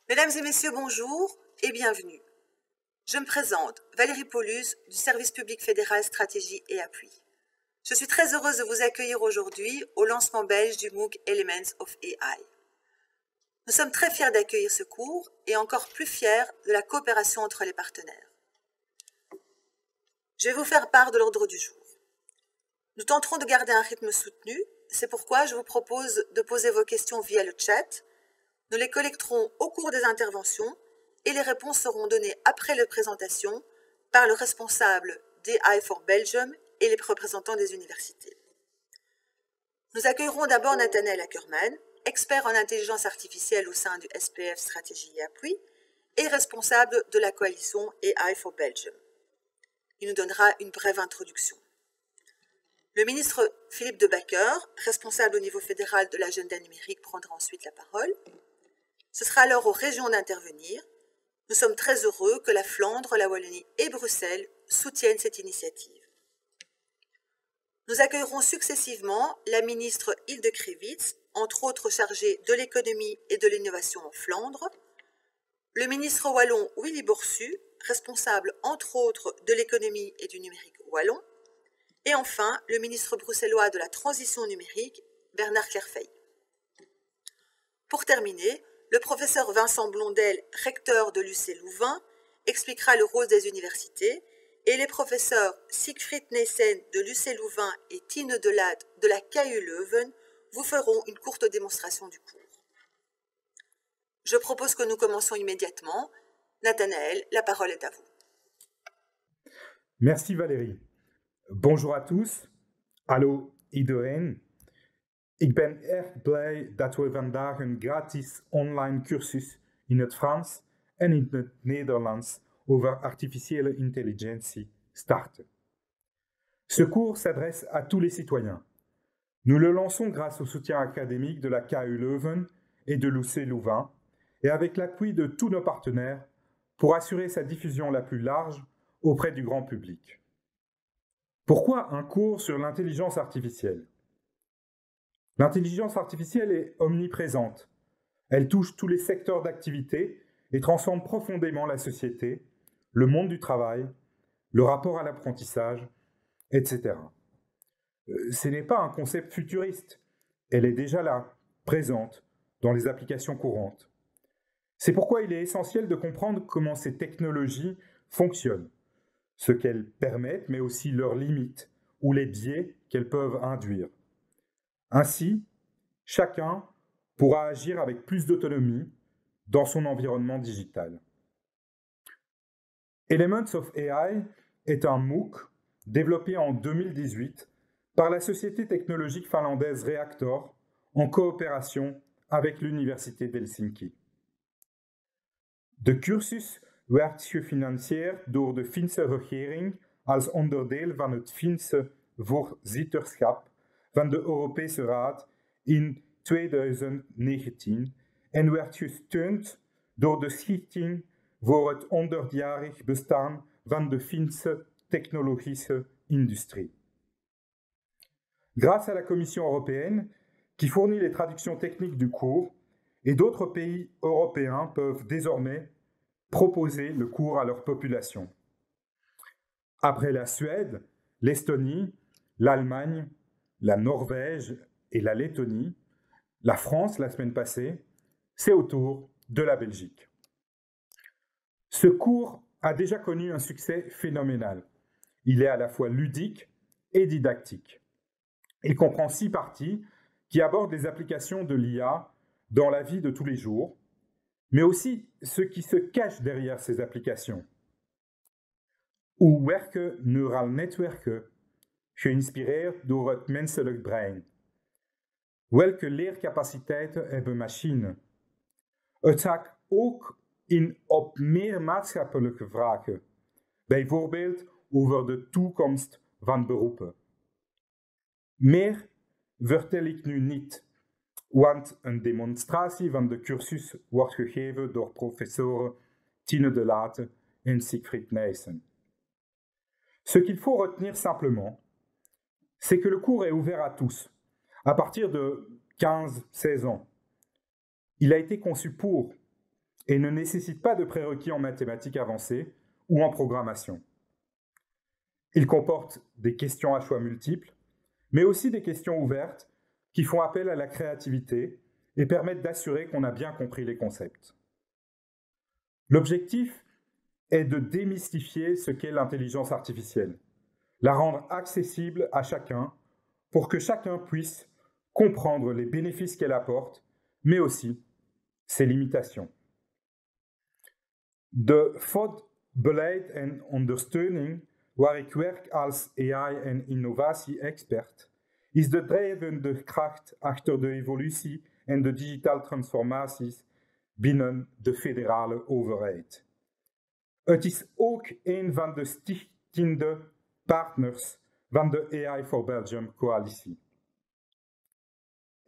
Mesdames et messieurs, bonjour et bienvenue. Je me présente, Valérie Paulus, du Service public fédéral Stratégie et Appui. Je suis très heureuse de vous accueillir aujourd'hui au lancement belge du MOOC Elements of AI. Nous sommes très fiers d'accueillir ce cours et encore plus fiers de la coopération entre les partenaires. Je vais vous faire part de l'ordre du jour. Nous tenterons de garder un rythme soutenu, c'est pourquoi je vous propose de poser vos questions via le chat. Nous les collecterons au cours des interventions et les réponses seront données après la présentation par le responsable d'AI for Belgium et les représentants des universités. Nous accueillerons d'abord Nathanaël Ackerman, expert en intelligence artificielle au sein du SPF Stratégie et Appui et responsable de la coalition AI for Belgium. Il nous donnera une brève introduction. Le ministre Philippe De Backer, responsable au niveau fédéral de l'agenda numérique, prendra ensuite la parole. Ce sera alors aux régions d'intervenir. Nous sommes très heureux que la Flandre, la Wallonie et Bruxelles soutiennent cette initiative. Nous accueillerons successivement la ministre Hilde Krevits, entre autres chargée de l'économie et de l'innovation en Flandre, le ministre wallon Willy Borsu, responsable entre autres de l'économie et du numérique wallon, et enfin le ministre bruxellois de la transition numérique, Bernard Clairfeuille. Pour terminer, le professeur Vincent Blondel, recteur de l'UC Louvain, expliquera le rôle des universités et les professeurs Siegfried Nessen de l'UC Louvain et Tine Delade de la KU Leuven vous feront une courte démonstration du cours. Je propose que nous commencions immédiatement. Nathanaël, la parole est à vous. Merci Valérie. Bonjour à tous. Hallo iedereen. Ik ben erg blij dat we vandaag een gratis online cursus in het Frans en in het Nederlands over artificiële intelligentie starten. Ce cours s'adresse à tous les citoyens. Nous le lançons grâce au soutien académique de la KU Leuven et de l'UC Louvain et avec l'appui de tous nos partenaires pour assurer sa diffusion la plus large auprès du grand public. Pourquoi un cours sur l'intelligence artificielle ? L'intelligence artificielle est omniprésente. Elle touche tous les secteurs d'activité et transforme profondément la société, le monde du travail, le rapport à l'apprentissage, etc. Ce n'est pas un concept futuriste. Elle est déjà là, présente, dans les applications courantes. C'est pourquoi il est essentiel de comprendre comment ces technologies fonctionnent, ce qu'elles permettent, mais aussi leurs limites ou les biais qu'elles peuvent induire. Ainsi, chacun pourra agir avec plus d'autonomie dans son environnement digital. Elements of AI est un MOOC développé en 2018 par la société technologique finlandaise Reactor en coopération avec l'Université d'Helsinki. De cursus werd gefinancierd door de Finse regering als onderdeel van het Finse voorzitterschap van de Europese Raad in 2019 en werd gesteund door de Stichting voor het 100-jarig bestaan van de Finse technologische industrie. Grâce à la Commission européenne, qui fournit les traductions techniques du cours, et d'autres pays européens peuvent désormais proposer le cours à leur population. Après la Suède, l'Estonie, l'Allemagne, la Norvège et la Lettonie, la France la semaine passée, c'est au tour de la Belgique. Ce cours a déjà connu un succès phénoménal. Il est à la fois ludique et didactique. Il comprend 6 parties qui abordent les applications de l'IA dans la vie de tous les jours, mais aussi ce qui se cache derrière ces applications. Hoe werken neurale netwerken, geïnspireerd door het menselijk brein? Welke leercapaciteiten hebben machines? Het gaat ook in op meer maatschappelijke vragen, bijvoorbeeld over de toekomst van beroepen. Meer vertel ik nu niet, want een demonstratie van de cursus wordt gegeven door professoren Tine Delade et Siegfried Nessen. Ce qu'il faut retenir simplement, c'est que le cours est ouvert à tous, à partir de 15-16 ans. Il a été conçu pour, et ne nécessite pas de prérequis en mathématiques avancées ou en programmation. Il comporte des questions à choix multiples, mais aussi des questions ouvertes qui font appel à la créativité et permettent d'assurer qu'on a bien compris les concepts. L'objectif est de démystifier ce qu'est l'intelligence artificielle, la rendre accessible à chacun pour que chacun puisse comprendre les bénéfices qu'elle apporte, mais ses limitaties. De voortbeleid en ondersteuning waar ik werk als AI- en innovatie-expert, is de drijvende kracht achter de evolutie en de digitale transformaties binnen de federale overheid. Het is ook een van de stichtende partners van de AI for Belgium coalitie.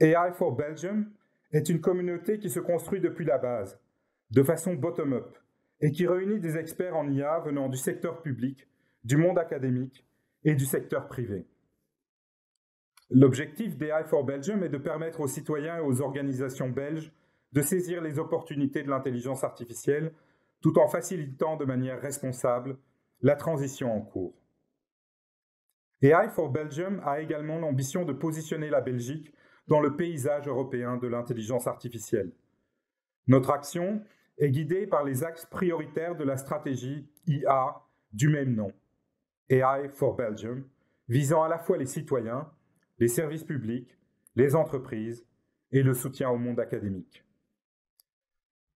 AI for Belgium est une communauté qui se construit depuis la base, de façon bottom-up, et qui réunit des experts en IA venant du secteur public, du monde académique et du secteur privé. L'objectif d'AI for Belgium est de permettre aux citoyens et aux organisations belges de saisir les opportunités de l'intelligence artificielle tout en facilitant de manière responsable la transition en cours. AI for Belgium a également l'ambition de positionner la Belgique dans le paysage européen de l'intelligence artificielle. Notre action est guidée par les axes prioritaires de la stratégie IA du même nom, AI for Belgium, visant à la fois les citoyens, les services publics, les entreprises et le soutien au monde académique.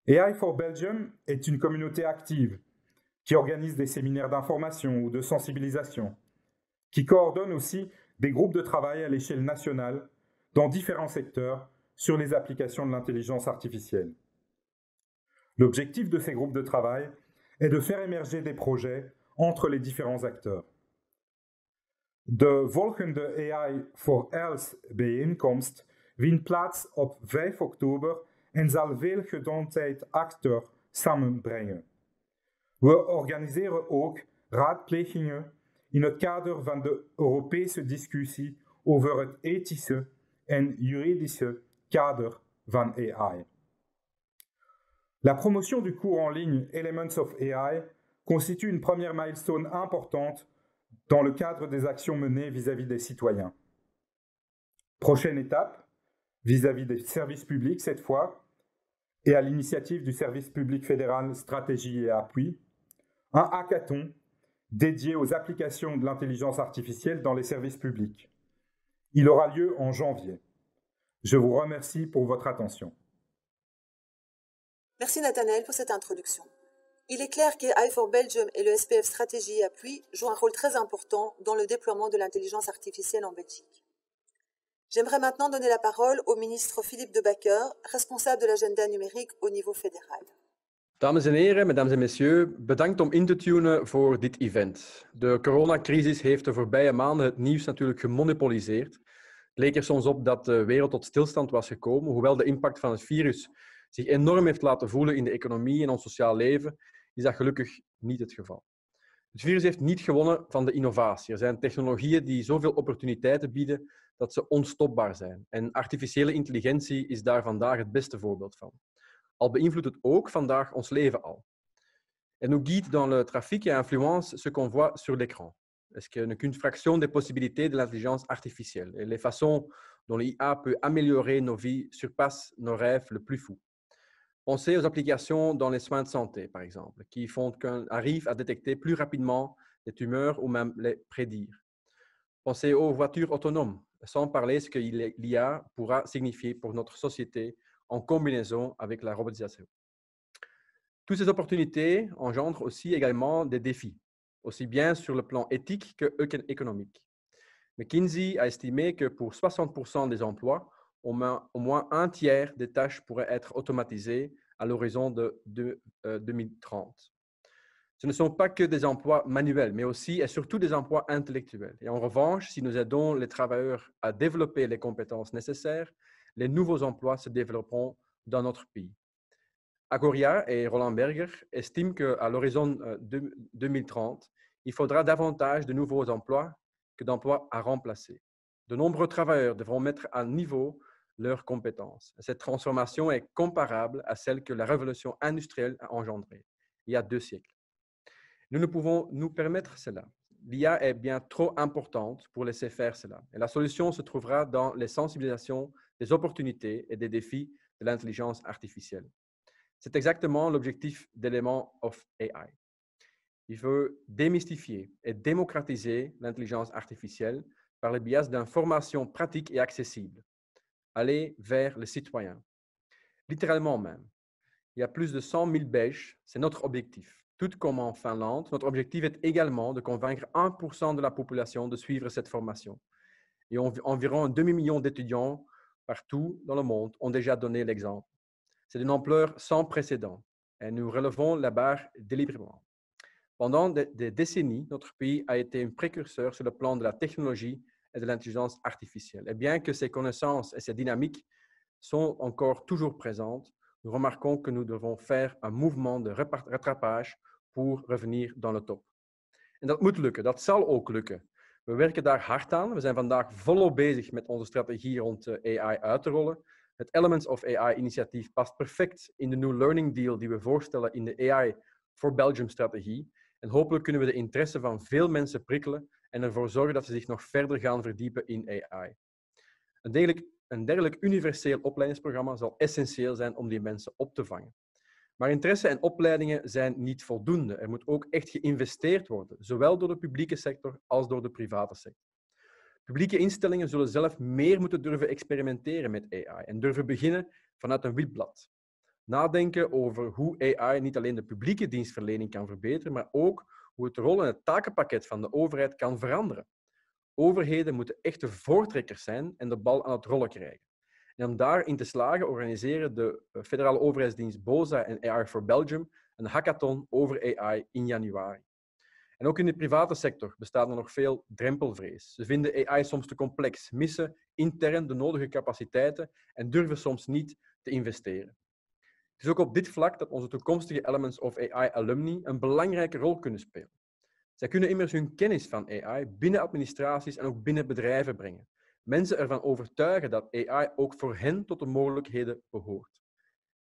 AI for Belgium est une communauté active qui organise des séminaires d'information ou de sensibilisation, qui coordonne aussi des groupes de travail à l'échelle nationale dans différents secteurs sur les applications de l'intelligence artificielle. L'objectif de ces groupes de travail est de faire émerger des projets entre les différents acteurs. De volgende AI for Health bijeenkomst vindt plaats op 5 oktober en zal veel gezondheidsacteurs samenbrengen. We organiseren ook raadplegingen in het kader van de Europese discussie over het ethische en juridische kader van AI. La promotion du cours en ligne Elements of AI constitue une première milestone importante dans le cadre des actions menées vis-à-vis des citoyens. Prochaine étape, vis-à-vis des services publics cette fois, et à l'initiative du service public fédéral Stratégie et Appui, un hackathon dédié aux applications de l'intelligence artificielle dans les services publics. Il aura lieu en janvier. Je vous remercie pour votre attention. Merci Nathanaël pour cette introduction. Il est clair qu'AI for Belgium et le SPF Stratégie et Appui jouent un rôle très important dans le déploiement de l'intelligence artificielle en Belgique. J'aimerais maintenant donner la parole au ministre Philippe De Backer, responsable de l'agenda numérique au niveau fédéral. Dames en heren, mesdames en messieurs, bedankt om in te tunen voor dit event. De coronacrisis heeft de voorbije maanden het nieuws natuurlijk gemonopoliseerd. Het leek er soms op dat de wereld tot stilstand was gekomen, hoewel de impact van het virus zich enorm heeft laten voelen in de economie en ons sociaal leven, is dat gelukkig niet het geval. Het virus heeft niet gewonnen van de innovatie. Er zijn technologieën die zoveel opportuniteiten bieden dat ze onstopbaar zijn. En artificiële intelligentie is daar vandaag het beste voorbeeld van. Al beïnvloedt het ook vandaag ons leven al. Elle nous guide dans le trafic et influence ce qu'on voit sur l'écran. Est-ce que n'est qu'une fraction des possibilités de l'intelligence artificielle et les façons dont l'IA peut améliorer nos vies surpassent nos rêves le plus fous. Pensez aux applications dans les soins de santé, par exemple, qui font qu'on arrive à détecter plus rapidement les tumeurs ou même les prédire. Pensez aux voitures autonomes, sans parler ce que l'IA pourra signifier pour notre société en combinaison avec la robotisation. Toutes ces opportunités engendrent aussi également des défis, aussi bien sur le plan éthique qu'économique. McKinsey a estimé que pour 60% des emplois, au moins un tiers des tâches pourraient être automatisées à l'horizon de 2030. Ce ne sont pas que des emplois manuels, mais aussi et surtout des emplois intellectuels. Et en revanche, si nous aidons les travailleurs à développer les compétences nécessaires, les nouveaux emplois se développeront dans notre pays. Agoria et Roland Berger estiment qu'à l'horizon 2030, il faudra davantage de nouveaux emplois que d'emplois à remplacer. De nombreux travailleurs devront mettre à niveau leurs compétences. Cette transformation est comparable à celle que la révolution industrielle a engendrée, il y a 2 siècles. Nous ne pouvons nous permettre cela. L'IA est bien trop importante pour laisser faire cela. Et la solution se trouvera dans les sensibilisations des opportunités et des défis de l'intelligence artificielle. C'est exactement l'objectif d'Element of AI. Il veut démystifier et démocratiser l'intelligence artificielle par le biais d'informations pratiques et accessibles. Aller vers les citoyens. Littéralement même. Il y a plus de 100 000 Belges, c'est notre objectif. Tout comme en Finlande, notre objectif est également de convaincre 1% de la population de suivre cette formation. Et environ 1 demi-million d'étudiants partout dans le monde ont déjà donné l'exemple. C'est d'une ampleur sans précédent et nous relevons la barre délibérément. Pendant des décennies, notre pays a été un précurseur sur le plan de la technologie et de l'intelligence artificielle. Et bien que ces connaissances et ces dynamiques sont encore toujours présentes, nous remarquons que nous devons faire een mouvement de rattrapage pour revenir dans le top. En dat moet lukken, dat zal ook lukken. We werken daar hard aan. We zijn vandaag volop bezig met onze strategie rond AI uit te rollen. Het Elements of AI-initiatief past perfect in de New Learning Deal die we voorstellen in de AI for Belgium-strategie. En hopelijk kunnen we de interesse van veel mensen prikkelen en ervoor zorgen dat ze zich nog verder gaan verdiepen in AI. Een dergelijk universeel opleidingsprogramma zal essentieel zijn om die mensen op te vangen. Maar interesse en opleidingen zijn niet voldoende. Er moet ook echt geïnvesteerd worden, zowel door de publieke sector als door de private sector. Publieke instellingen zullen zelf meer moeten durven experimenteren met AI en durven beginnen vanuit een wit blad. Nadenken over hoe AI niet alleen de publieke dienstverlening kan verbeteren, maar ook hoe het rol- en het takenpakket van de overheid kan veranderen. Overheden moeten echte voortrekkers zijn en de bal aan het rollen krijgen. En om daarin te slagen organiseren de federale overheidsdienst BOSA en AI for Belgium een hackathon over AI in januari. En ook in de private sector bestaat er nog veel drempelvrees. Ze vinden AI soms te complex, missen intern de nodige capaciteiten en durven soms niet te investeren. Het is ook op dit vlak dat onze toekomstige Elements of AI-alumni een belangrijke rol kunnen spelen. Zij kunnen immers hun kennis van AI binnen administraties en ook binnen bedrijven brengen. Mensen ervan overtuigen dat AI ook voor hen tot de mogelijkheden behoort.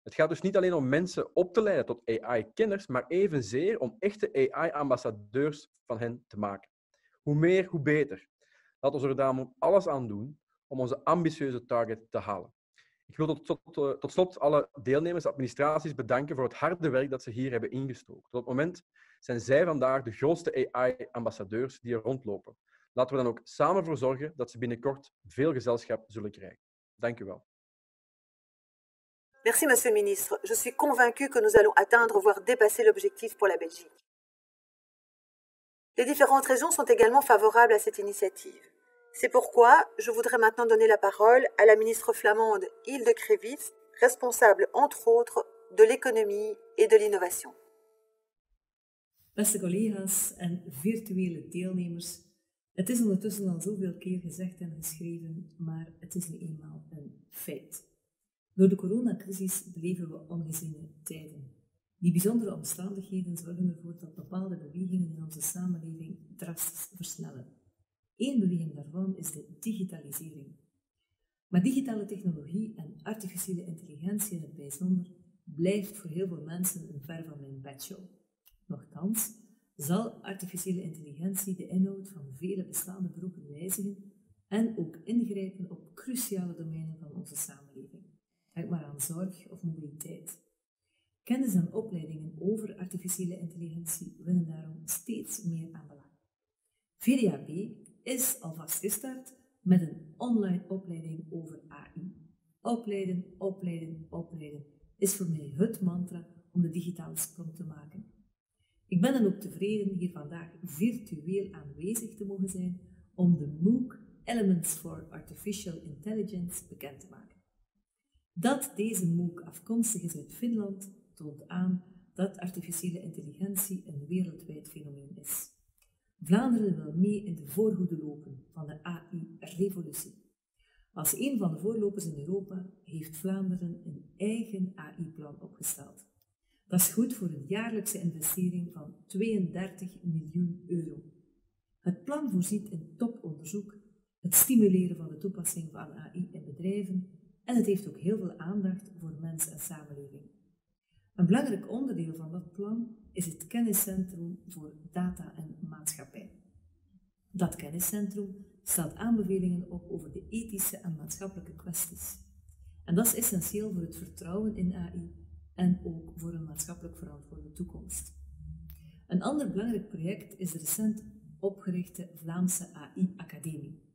Het gaat dus niet alleen om mensen op te leiden tot AI-kenners, maar evenzeer om echte AI-ambassadeurs van hen te maken. Hoe meer, hoe beter. Laten we er daarom alles aan doen om onze ambitieuze target te halen. Ik wil tot slot alle deelnemers, administraties bedanken voor het harde werk dat ze hier hebben ingestoken. Tot het moment zijn zij vandaag de grootste AI-ambassadeurs die er rondlopen. Laten we dan ook samen voor zorgen dat ze binnenkort veel gezelschap zullen krijgen. Dank u wel. Merci, Monsieur le Ministre. Je suis convaincue que nous allons atteindre, voire dépasser l'objectif pour la Belgique. Les différentes régions sont également favorables à cette initiative. C'est pourquoi je voudrais maintenant donner la parole à la ministre flamande Hilde Krevits, responsable entre autres de l'économie et de l'innovation. Beste collega's en virtuele deelnemers, het is ondertussen al zoveel keer gezegd en geschreven, maar het is nu eenmaal een feit. Door de coronacrisis beleven we ongeziene tijden. Die bijzondere omstandigheden zorgen ervoor dat bepaalde bewegingen in onze samenleving drastisch versnellen. Eén beweging daarvan is de digitalisering. Maar digitale technologie en artificiële intelligentie in het bijzonder blijft voor heel veel mensen een ver van mijn bedshow. Nochtans zal artificiële intelligentie de inhoud van vele bestaande beroepen wijzigen en ook ingrijpen op cruciale domeinen van onze samenleving. Denk maar aan zorg of mobiliteit. Kennis en opleidingen over artificiële intelligentie winnen daarom steeds meer aan belang. VDAB is alvast gestart met een online opleiding over AI. Opleiden, opleiden, opleiden is voor mij het mantra om de digitale sprong te maken. Ik ben dan ook tevreden hier vandaag virtueel aanwezig te mogen zijn om de MOOC Elements for Artificial Intelligence bekend te maken. Dat deze MOOC afkomstig is uit Finland toont aan dat artificiële intelligentie een wereldwijd fenomeen is. Vlaanderen wil mee in de voorhoede lopen van de AI-revolutie. Als een van de voorlopers in Europa heeft Vlaanderen een eigen AI-plan opgesteld. Dat is goed voor een jaarlijkse investering van 32 miljoen euro. Het plan voorziet in toponderzoek, het stimuleren van de toepassing van AI in bedrijven en het heeft ook heel veel aandacht voor mens en samenleving. Een belangrijk onderdeel van dat plan is het kenniscentrum voor data en maatschappij. Dat kenniscentrum stelt aanbevelingen op over de ethische en maatschappelijke kwesties. En dat is essentieel voor het vertrouwen in AI en ook voor een maatschappelijk verantwoorde toekomst. Een ander belangrijk project is de recent opgerichte Vlaamse AI-academie.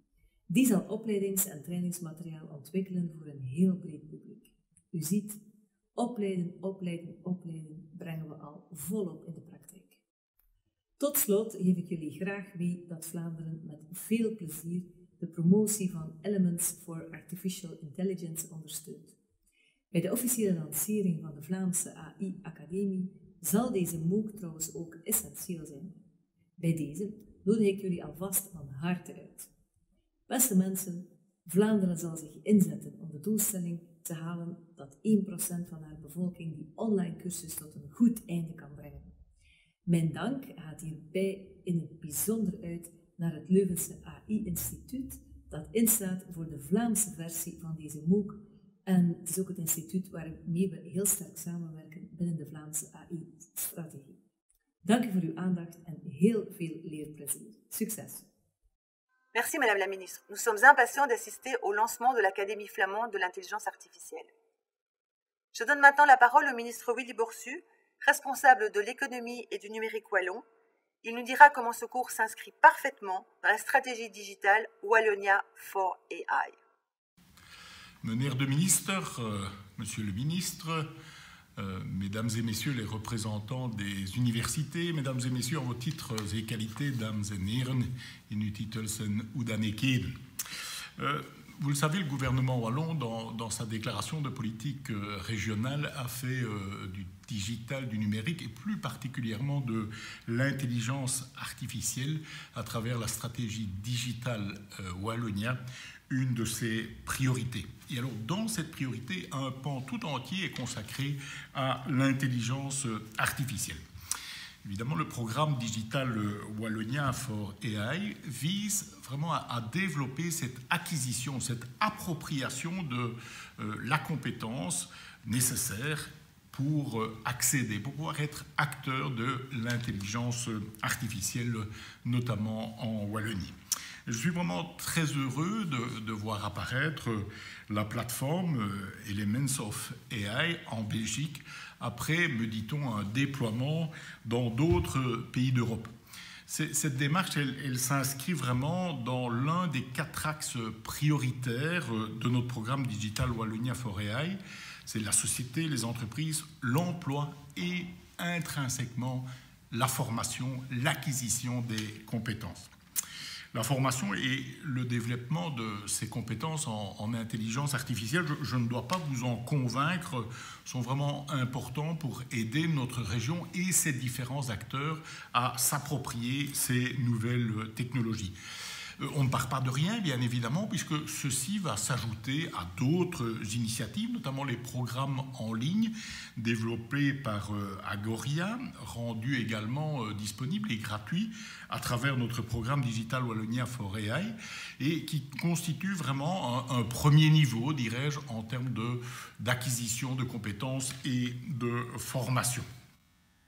Die zal opleidings- en trainingsmateriaal ontwikkelen voor een heel breed publiek. U ziet, opleiden brengen we al volop in de praktijk. Tot slot geef ik jullie graag mee dat Vlaanderen met veel plezier de promotie van Elements for Artificial Intelligence ondersteunt. Bij de officiële lancering van de Vlaamse AI-academie zal deze MOOC trouwens ook essentieel zijn. Bij deze nodig ik jullie alvast van harte uit. Beste mensen, Vlaanderen zal zich inzetten om de doelstelling te halen dat 1% van haar bevolking die online cursus tot een goed einde kan brengen. Mijn dank gaat hierbij in het bijzonder uit naar het Leuvense AI-instituut, dat instaat voor de Vlaamse versie van deze MOOC. En het is ook het instituut waarmee we heel sterk samenwerken binnen de Vlaamse AI-strategie. Dank u voor uw aandacht en heel veel leerplezier. Succes! Merci Madame la Ministre. Nous sommes impatients d'assister au lancement de l'Académie flamande de l'intelligence artificielle. Je donne maintenant la parole au ministre Willy Boursu, responsable de l'économie et du numérique wallon. Il nous dira comment ce cours s'inscrit parfaitement dans la stratégie digitale Wallonia for AI. Meneer de minister, monsieur le ministre, mesdames et messieurs les représentants des universités, mesdames et messieurs en vos titres et qualités, dames et heren, in uw titels en hoedanigheden. Vous le savez, le gouvernement wallon, dans sa déclaration de politique régionale, a fait du digital, du numérique et plus particulièrement de l'intelligence artificielle à travers la stratégie digitale Wallonia, une de ses priorités. Et alors, dans cette priorité, un pan tout entier est consacré à l'intelligence artificielle. Évidemment, le programme digital Wallonia for AI vise vraiment à développer cette acquisition, cette appropriation de la compétence nécessaire pour accéder, pour pouvoir être acteur de l'intelligence artificielle, notamment en Wallonie. Je suis vraiment très heureux de voir apparaître la plateforme Elements of AI en Belgique, après, me dit-on, un déploiement dans d'autres pays d'Europe. Cette démarche, elle s'inscrit vraiment dans l'un des 4 axes prioritaires de notre programme Digital Wallonia for AI. C'est la société, les entreprises, l'emploi et intrinsèquement la formation, l'acquisition des compétences. La formation et le développement de ces compétences en intelligence artificielle, je ne dois pas vous en convaincre, sont vraiment importants pour aider notre région et ses différents acteurs à s'approprier ces nouvelles technologies. On ne part pas de rien, bien évidemment, puisque ceci va s'ajouter à d'autres initiatives, notamment les programmes en ligne développés par Agoria, rendus également disponibles et gratuits à travers notre programme Digital Wallonia for AI, et qui constituent vraiment un premier niveau, dirais-je, en termes d'acquisition de compétences et de formation.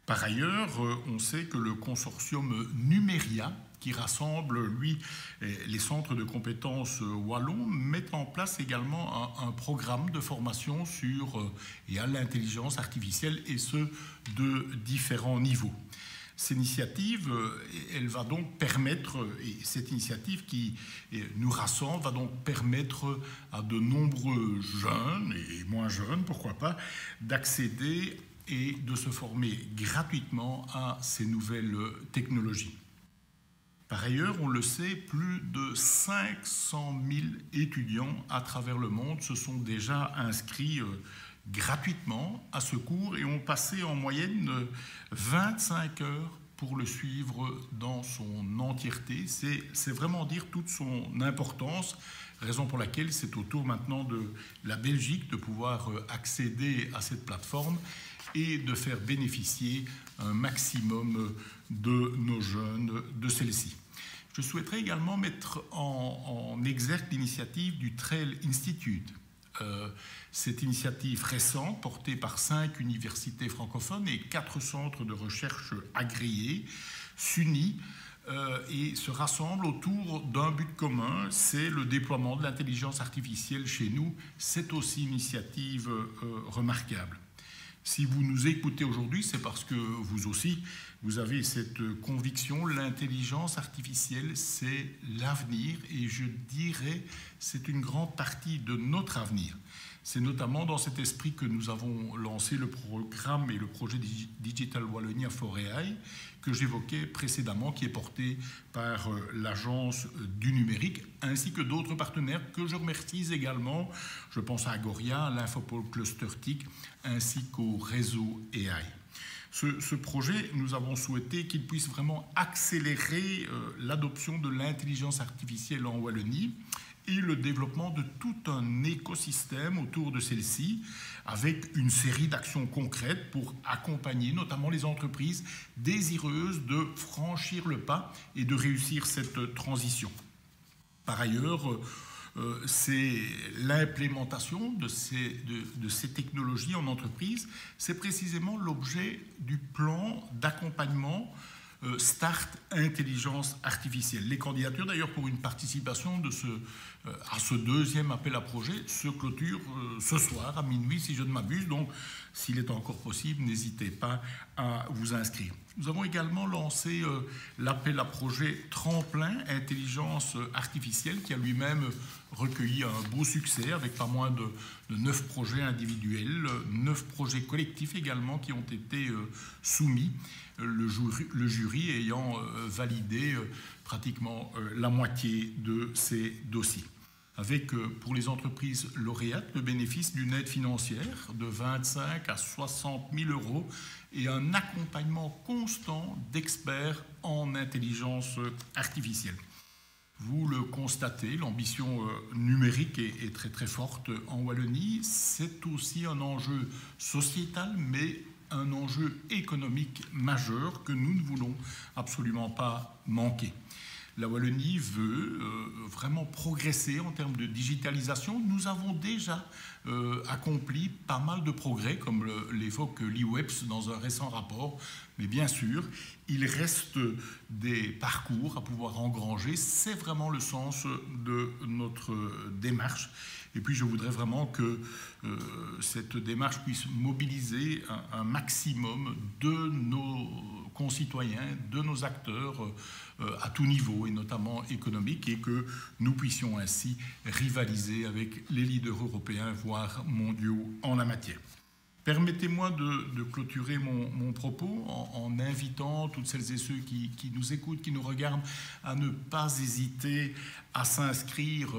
Par ailleurs, on sait que le consortium Numéria, qui rassemble, lui, les centres de compétences wallons, met en place également un programme de formation sur et à l'intelligence artificielle, et ce, de différents niveaux. Cette initiative, elle va donc permettre, et cette initiative qui nous rassemble, va donc permettre à de nombreux jeunes, et moins jeunes, pourquoi pas, d'accéder et de se former gratuitement à ces nouvelles technologies. Par ailleurs, on le sait, plus de 500 000 étudiants à travers le monde se sont déjà inscrits gratuitement à ce cours et ont passé en moyenne 25 heures pour le suivre dans son entièreté. C'est vraiment dire toute son importance, raison pour laquelle c'est au tour maintenant de la Belgique de pouvoir accéder à cette plateforme et de faire bénéficier un maximum de nos jeunes de celle-ci. Je souhaiterais également mettre en exergue l'initiative du Trail Institute, Cette initiative récente, portée par 5 universités francophones et 4 centres de recherche agréés, s'unit et se rassemble autour d'un but commun, c'est le déploiement de l'intelligence artificielle chez nous. C'est aussi une initiative remarquable. Si vous nous écoutez aujourd'hui, c'est parce que vous aussi, vous avez cette conviction, l'intelligence artificielle, c'est l'avenir, et je dirais, c'est une grande partie de notre avenir. C'est notamment dans cet esprit que nous avons lancé le programme et le projet Digital Wallonia for AI que j'évoquais précédemment, qui est porté par l'Agence du numérique, ainsi que d'autres partenaires que je remercie également. Je pense à Agoria, à l'Infopol Cluster TIC, ainsi qu'au réseau AI. Ce projet, nous avons souhaité qu'il puisse vraiment accélérer l'adoption de l'intelligence artificielle en Wallonie et le développement de tout un écosystème autour de celle-ci, avec une série d'actions concrètes pour accompagner notamment les entreprises désireuses de franchir le pas et de réussir cette transition. Par ailleurs, c'est l'implémentation de ces technologies en entreprise, c'est précisément l'objet du plan d'accompagnement Start Intelligence Artificielle. Les candidatures, d'ailleurs, pour une participation à ce deuxième appel à projet se clôturent ce soir à minuit, si je ne m'abuse. Donc, s'il est encore possible, n'hésitez pas à vous inscrire. Nous avons également lancé l'appel à projet Tremplin Intelligence Artificielle, qui a lui-même recueilli un beau succès avec pas moins de 9 projets individuels, 9 projets collectifs également qui ont été soumis, le jury ayant validé pratiquement la moitié de ces dossiers. Avec, pour les entreprises lauréates, le bénéfice d'une aide financière de 25 à 60 000 € et un accompagnement constant d'experts en intelligence artificielle. Vous le constatez, l'ambition numérique est très très forte en Wallonie. C'est aussi un enjeu sociétal, mais un enjeu économique majeur que nous ne voulons absolument pas manquer. La Wallonie veut vraiment progresser en termes de digitalisation. Nous avons déjà accompli pas mal de progrès, comme l'évoque l'IWEPS dans un récent rapport. Mais bien sûr, il reste des parcours à pouvoir engranger. C'est vraiment le sens de notre démarche. Et puis, je voudrais vraiment que cette démarche puisse mobiliser un maximum de nos concitoyens, de nos acteurs à tout niveau, et notamment économique, et que nous puissions ainsi rivaliser avec les leaders européens, voire mondiaux en la matière. Permettez-moi de clôturer mon propos en invitant toutes celles et ceux qui nous écoutent, qui nous regardent, à ne pas hésiter à s'inscrire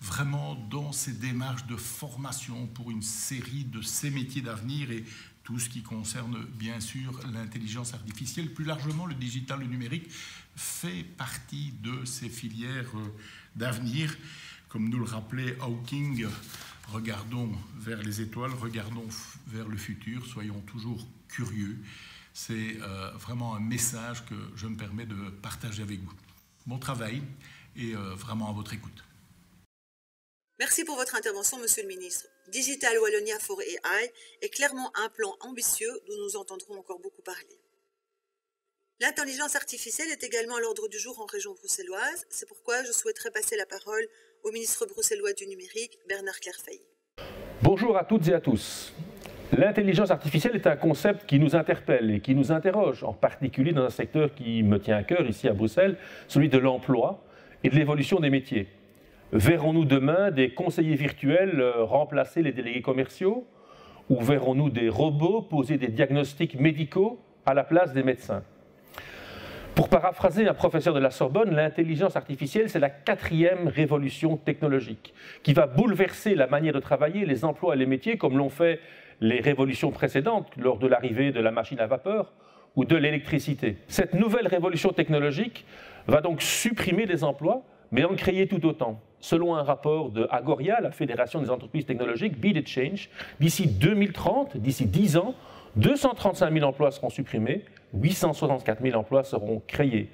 vraiment dans ces démarches de formation pour une série de ces métiers d'avenir et tout ce qui concerne bien sûr l'intelligence artificielle. Plus largement, le digital, le numérique fait partie de ces filières d'avenir. Comme nous le rappelait Hawking, regardons vers les étoiles, regardons vers le futur, soyons toujours curieux. C'est vraiment un message que je me permets de partager avec vous. Bon travail et vraiment à votre écoute. Merci pour votre intervention, Monsieur le Ministre. Digital Wallonia for AI est clairement un plan ambitieux dont nous entendrons encore beaucoup parler. L'intelligence artificielle est également à l'ordre du jour en région bruxelloise. C'est pourquoi je souhaiterais passer la parole au ministre bruxellois du numérique, Bernard Clairfayt. Bonjour à toutes et à tous. L'intelligence artificielle est un concept qui nous interpelle et qui nous interroge, en particulier dans un secteur qui me tient à cœur ici à Bruxelles, celui de l'emploi et de l'évolution des métiers. Verrons-nous demain des conseillers virtuels remplacer les délégués commerciaux, ou verrons-nous des robots poser des diagnostics médicaux à la place des médecins? Pour paraphraser un professeur de la Sorbonne, l'intelligence artificielle, c'est la 4e révolution technologique qui va bouleverser la manière de travailler, les emplois et les métiers, comme l'ont fait les révolutions précédentes lors de l'arrivée de la machine à vapeur ou de l'électricité. Cette nouvelle révolution technologique va donc supprimer des emplois, mais en créer tout autant. Selon un rapport de Agoria, la Fédération des entreprises technologiques, Be the Change, d'ici 2030, d'ici 10 ans, 235 000 emplois seront supprimés, 864 000 emplois seront créés.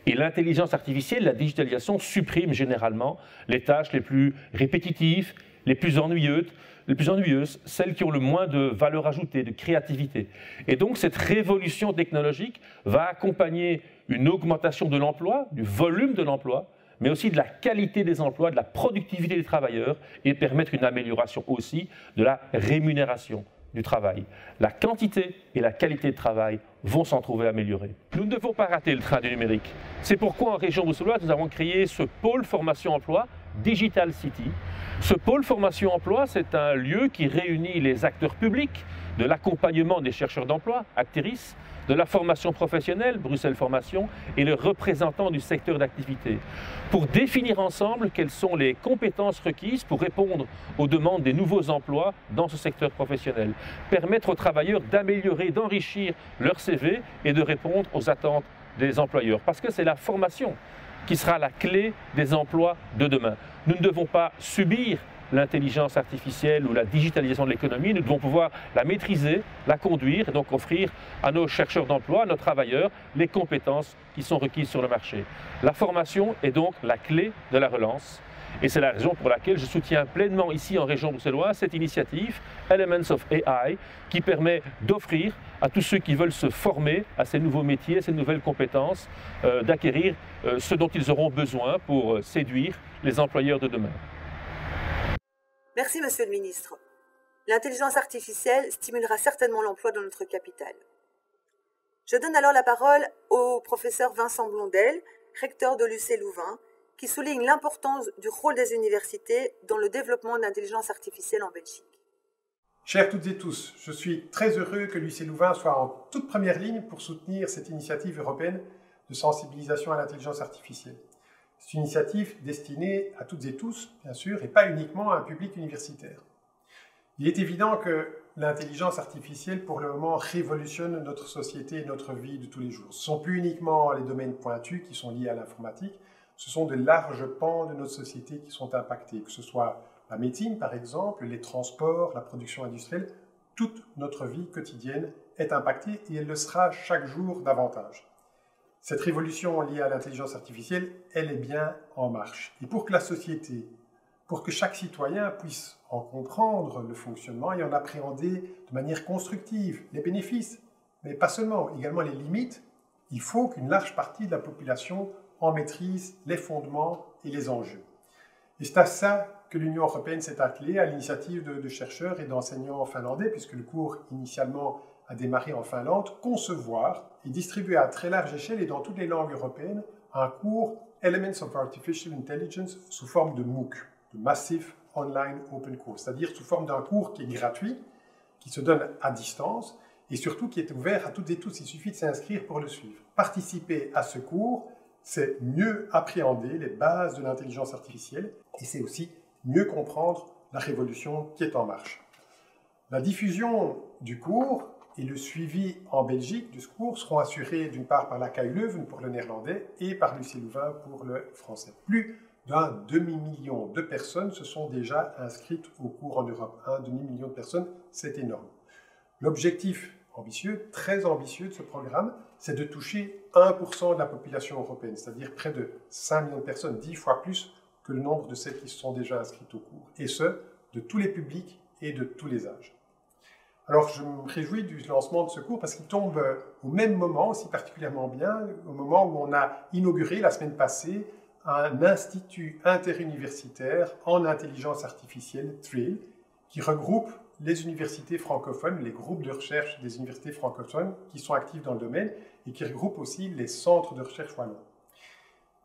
Et l'intelligence artificielle, la digitalisation, supprime généralement les tâches les plus répétitives, les plus ennuyeuses, celles qui ont le moins de valeur ajoutée, de créativité. Et donc cette révolution technologique va accompagner une augmentation de l'emploi, du volume de l'emploi, mais aussi de la qualité des emplois, de la productivité des travailleurs, et permettre une amélioration aussi de la rémunération du travail. La quantité et la qualité de travail vont s'en trouver améliorées. Nous ne devons pas rater le train du numérique. C'est pourquoi en région bruxelloise, nous avons créé ce pôle formation-emploi, Digital City. Ce pôle formation-emploi, c'est un lieu qui réunit les acteurs publics de l'accompagnement des chercheurs d'emploi, Acteris, de la formation professionnelle, Bruxelles Formation, et les représentants du secteur d'activité, pour définir ensemble quelles sont les compétences requises pour répondre aux demandes des nouveaux emplois dans ce secteur professionnel, permettre aux travailleurs d'améliorer, d'enrichir leur CV et de répondre aux attentes des employeurs, parce que c'est la formation qui sera la clé des emplois de demain. Nous ne devons pas subir l'intelligence artificielle ou la digitalisation de l'économie, nous devons pouvoir la maîtriser, la conduire et donc offrir à nos chercheurs d'emploi, à nos travailleurs, les compétences qui sont requises sur le marché. La formation est donc la clé de la relance et c'est la raison pour laquelle je soutiens pleinement ici en région bruxelloise cette initiative Elements of AI qui permet d'offrir à tous ceux qui veulent se former à ces nouveaux métiers, à ces nouvelles compétences, d'acquérir ce dont ils auront besoin pour séduire les employeurs de demain. Merci, Monsieur le Ministre. L'intelligence artificielle stimulera certainement l'emploi dans notre capitale. Je donne alors la parole au professeur Vincent Blondel, recteur de l'UC Louvain, qui souligne l'importance du rôle des universités dans le développement de l'intelligence artificielle en Belgique. Chers toutes et tous, je suis très heureux que l'UC Louvain soit en toute première ligne pour soutenir cette initiative européenne de sensibilisation à l'intelligence artificielle. C'est une initiative destinée à toutes et tous, bien sûr, et pas uniquement à un public universitaire. Il est évident que l'intelligence artificielle, pour le moment, révolutionne notre société et notre vie de tous les jours. Ce ne sont plus uniquement les domaines pointus qui sont liés à l'informatique, ce sont de larges pans de notre société qui sont impactés, que ce soit la médecine, par exemple, les transports, la production industrielle. Toute notre vie quotidienne est impactée et elle le sera chaque jour davantage. Cette révolution liée à l'intelligence artificielle, elle est bien en marche. Et pour que la société, pour que chaque citoyen puisse en comprendre le fonctionnement et en appréhender de manière constructive les bénéfices, mais pas seulement, également les limites, il faut qu'une large partie de la population en maîtrise les fondements et les enjeux. Et c'est à ça que l'Union européenne s'est attelée, à l'initiative de chercheurs et d'enseignants finlandais, puisque le cours initialement a démarré en Finlande, concevoir et distribuer à très large échelle et dans toutes les langues européennes un cours Elements of Artificial Intelligence sous forme de MOOC, de Massive Online Open Course, c'est-à-dire sous forme d'un cours qui est gratuit, qui se donne à distance et surtout qui est ouvert à toutes et tous. Il suffit de s'inscrire pour le suivre. Participer à ce cours, c'est mieux appréhender les bases de l'intelligence artificielle et c'est aussi mieux comprendre la révolution qui est en marche. La diffusion du cours et le suivi en Belgique de ce cours seront assurés d'une part par la KU Leuven pour le néerlandais et par l'UC Louvain pour le français. Plus d'un demi-million de personnes se sont déjà inscrites au cours en Europe. Un demi-million de personnes, c'est énorme. L'objectif ambitieux, très ambitieux de ce programme, c'est de toucher 1% de la population européenne, c'est-à-dire près de 5 millions de personnes, 10 fois plus que le nombre de celles qui se sont déjà inscrites au cours, et ce, de tous les publics et de tous les âges. Alors, je me réjouis du lancement de ce cours parce qu'il tombe au même moment, aussi particulièrement bien, au moment où on a inauguré la semaine passée un institut interuniversitaire en intelligence artificielle, TRIL, qui regroupe les universités francophones, les groupes de recherche des universités francophones qui sont actifs dans le domaine et qui regroupe aussi les centres de recherche wallons.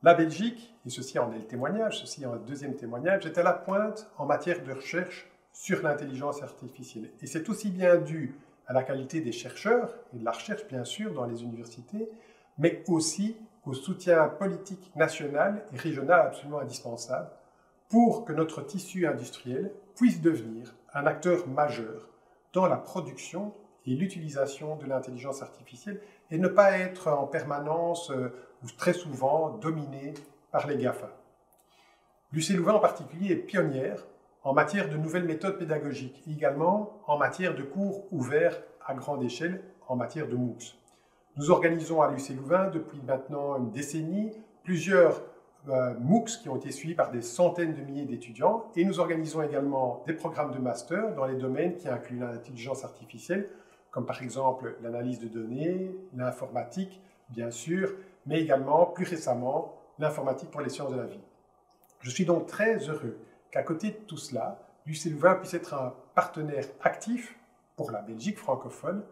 La Belgique, et ceci en est le témoignage, ceci en est le deuxième témoignage, est à la pointe en matière de recherche sur l'intelligence artificielle. Et c'est aussi bien dû à la qualité des chercheurs et de la recherche, bien sûr, dans les universités, mais aussi au soutien politique national et régional absolument indispensable pour que notre tissu industriel puisse devenir un acteur majeur dans la production et l'utilisation de l'intelligence artificielle et ne pas être en permanence ou très souvent dominé par les GAFA. L'UC Louvain en particulier est pionnière en matière de nouvelles méthodes pédagogiques et également en matière de cours ouverts à grande échelle en matière de MOOCs. Nous organisons à l'UC Louvain depuis maintenant une décennie plusieurs MOOCs qui ont été suivis par des centaines de milliers d'étudiants. Et nous organisons également des programmes de master dans les domaines qui incluent l'intelligence artificielle, comme par exemple l'analyse de données, l'informatique, bien sûr, mais également, plus récemment, l'informatique pour les sciences de la vie. Je suis donc très heureux qu'à côté de tout cela, l'UC Louvain puisse être un partenaire actif pour la Belgique francophone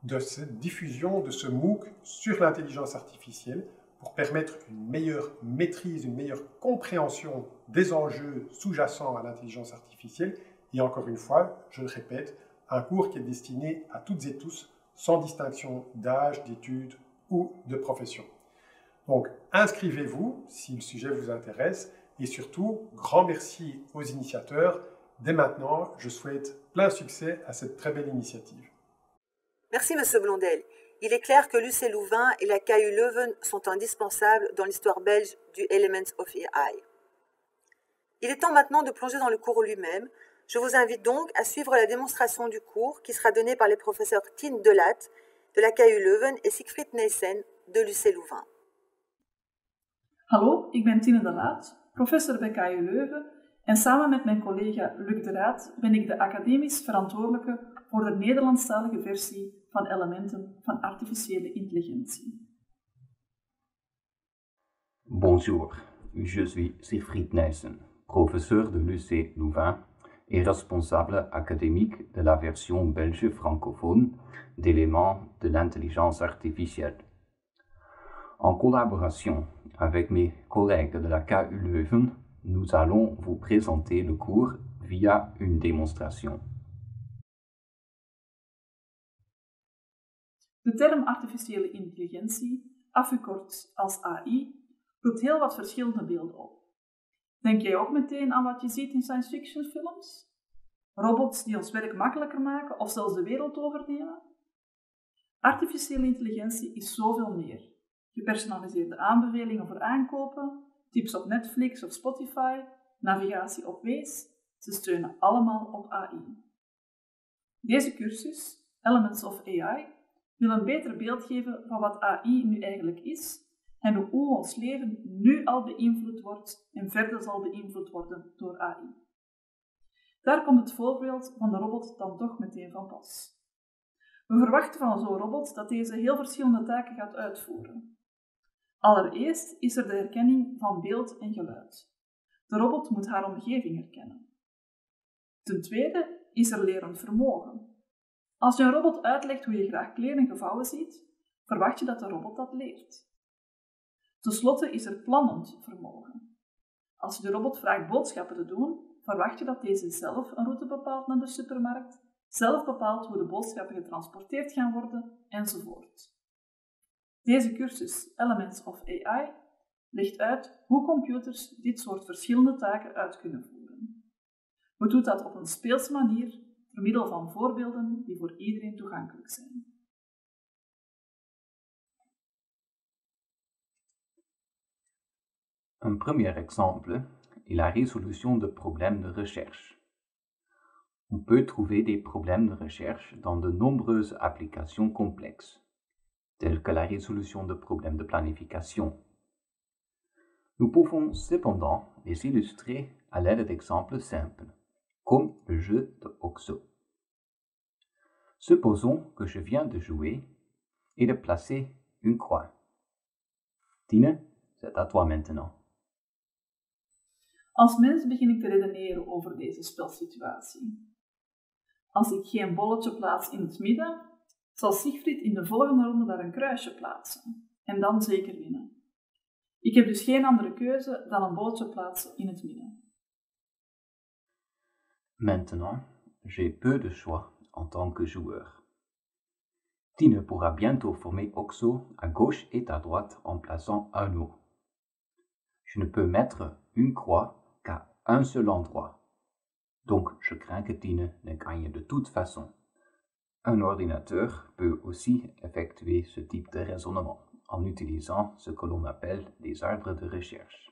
de cette diffusion de ce MOOC sur l'intelligence artificielle pour permettre une meilleure maîtrise, une meilleure compréhension des enjeux sous-jacents à l'intelligence artificielle. Et encore une fois, je le répète, un cours qui est destiné à toutes et tous, sans distinction d'âge, d'études ou de profession. Donc, inscrivez-vous si le sujet vous intéresse et surtout, grand merci aux initiateurs. Dès maintenant, je souhaite plein succès à cette très belle initiative. Merci, Monsieur Blondel. Il est clair que l'UC Louvain et la KU Leuven sont indispensables dans l'histoire belge du Elements of AI. Il est temps maintenant de plonger dans le cours lui-même. Je vous invite donc à suivre la démonstration du cours qui sera donnée par les professeurs Tine Delatte de la KU Leuven et Siegfried Neyssen de l'UC Louvain. Hallo, ik ben Tine Delatte, professor bij KU Leuven en samen met mijn collega Luc de Raad ben ik de academisch verantwoordelijke voor de Nederlandstalige versie van elementen van artificiële intelligentie. Bonjour, je suis Siegfried Neyssen, professeur de l'UC Louvain et responsable académique de la version belge francophone d'éléments de l'intelligence artificielle. En collaboration avec mes collègues de la KU Leuven, nous allons vous présenter le cours via une démonstration. De term artificiële intelligentie, afgekort als AI, roept heel wat verschillende beelden op. Denk jij ook meteen aan wat je ziet in science fiction films? Robots die ons werk makkelijker maken of zelfs de wereld overnemen? Artificiële intelligentie is zoveel meer. Gepersonaliseerde aanbevelingen voor aankopen, tips op Netflix of Spotify, navigatie op Waze, ze steunen allemaal op AI. Deze cursus, Elements of AI, wil een beter beeld geven van wat AI nu eigenlijk is en hoe ons leven nu al beïnvloed wordt en verder zal beïnvloed worden door AI. Daar komt het voorbeeld van de robot dan toch meteen van pas. We verwachten van zo'n robot dat deze heel verschillende taken gaat uitvoeren. Allereerst is er de herkenning van beeld en geluid. De robot moet haar omgeving herkennen. Ten tweede is er lerend vermogen. Als je een robot uitlegt hoe je graag kleren gevouwen ziet, verwacht je dat de robot dat leert. Ten slotte is er plannend vermogen. Als je de robot vraagt boodschappen te doen, verwacht je dat deze zelf een route bepaalt naar de supermarkt, zelf bepaalt hoe de boodschappen getransporteerd gaan worden, enzovoort. Deze cursus, Elements of AI, legt uit hoe computers dit soort verschillende taken uit kunnen voeren. We doen dat op een speelse manier, door middel van voorbeelden die voor iedereen toegankelijk zijn. Un premier exemple est la résolution de problèmes de recherche. On peut trouver des problèmes de recherche dans de nombreuses applications complexes, telles que la résolution de problèmes de planification. Nous pouvons cependant les illustrer à l'aide d'exemples simples, comme le jeu de OXO. Supposons que je viens de jouer et de placer une croix. Tine, c'est à toi maintenant. Als mens begin ik te redeneren over deze spelsituatie. Als ik geen bolletje plaats in het midden, zal Siegfried in de volgende ronde daar een kruisje plaatsen en dan zeker winnen. Ik heb dus geen andere keuze dan een bolletje plaatsen in het midden. Maintenant, j'ai peu de choix en tant que joueur. Tine pourra bientôt former OXO à gauche et à droite en plaçant un eau. Je ne peux mettre une croix qu'à un seul endroit. Donc, je crains que Tine ne gagne de toute façon. Un ordinateur peut aussi effectuer ce type de raisonnement en utilisant ce que l'on appelle des arbres de recherche.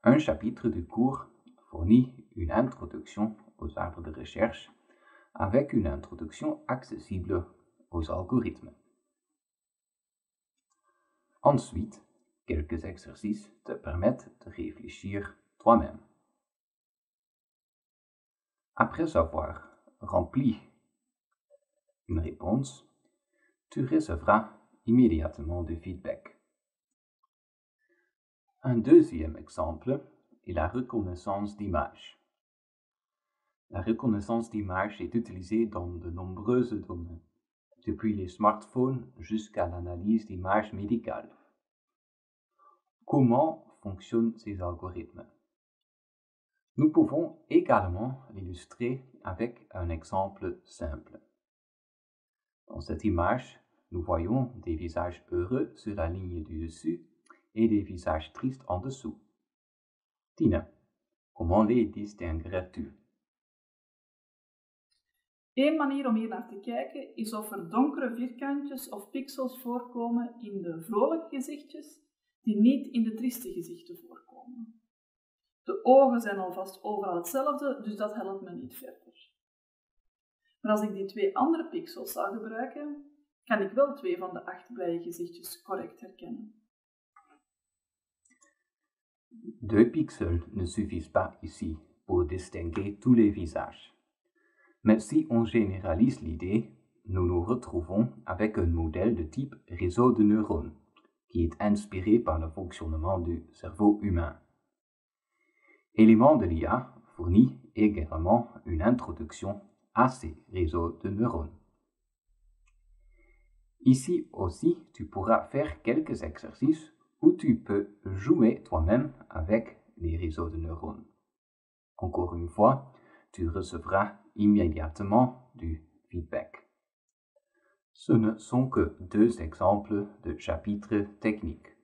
Un chapitre du cours fournit une introduction aux arbres de recherche avec une introduction accessible aux algorithmes. Ensuite, Quelques exercices te permettent de réfléchir toi-même. Après avoir rempli une réponse, tu recevras immédiatement du feedback. Un deuxième exemple est la reconnaissance d'images. La reconnaissance d'images est utilisée dans de nombreuses domaines, depuis les smartphones jusqu'à l'analyse d'images médicales. Comment fonctionnent ces algorithmes? Nous pouvons également l'illustrer avec un exemple simple. Dans cette image, nous voyons des visages heureux sur la ligne du dessus et des visages tristes en dessous. Tine, comment les distinguerais-tu? Eén manier om hier naar te kijken is of er donkere vierkantjes of pixels voorkomen in de vrolijke gezichtjes die niet in de trieste gezichten voorkomen. De ogen zijn alvast overal hetzelfde, dus dat helpt me niet verder. Maar als ik die 2 andere pixels zou gebruiken, kan ik wel 2 van de 8 blije gezichtjes correct herkennen. 2 pixels ne suffisent pas ici pour distinguer tous les visages. Mais si on généralise l'idée, nous nous retrouvons avec un modèle de type réseau de neurones, qui est inspiré par le fonctionnement du cerveau humain. Élément de l'IA fournit également une introduction à ces réseaux de neurones. Ici aussi, tu pourras faire quelques exercices où tu peux jouer toi-même avec les réseaux de neurones. Encore une fois, tu recevras immédiatement du feedback. Ce ne sont que 2 exemples de chapitres techniques.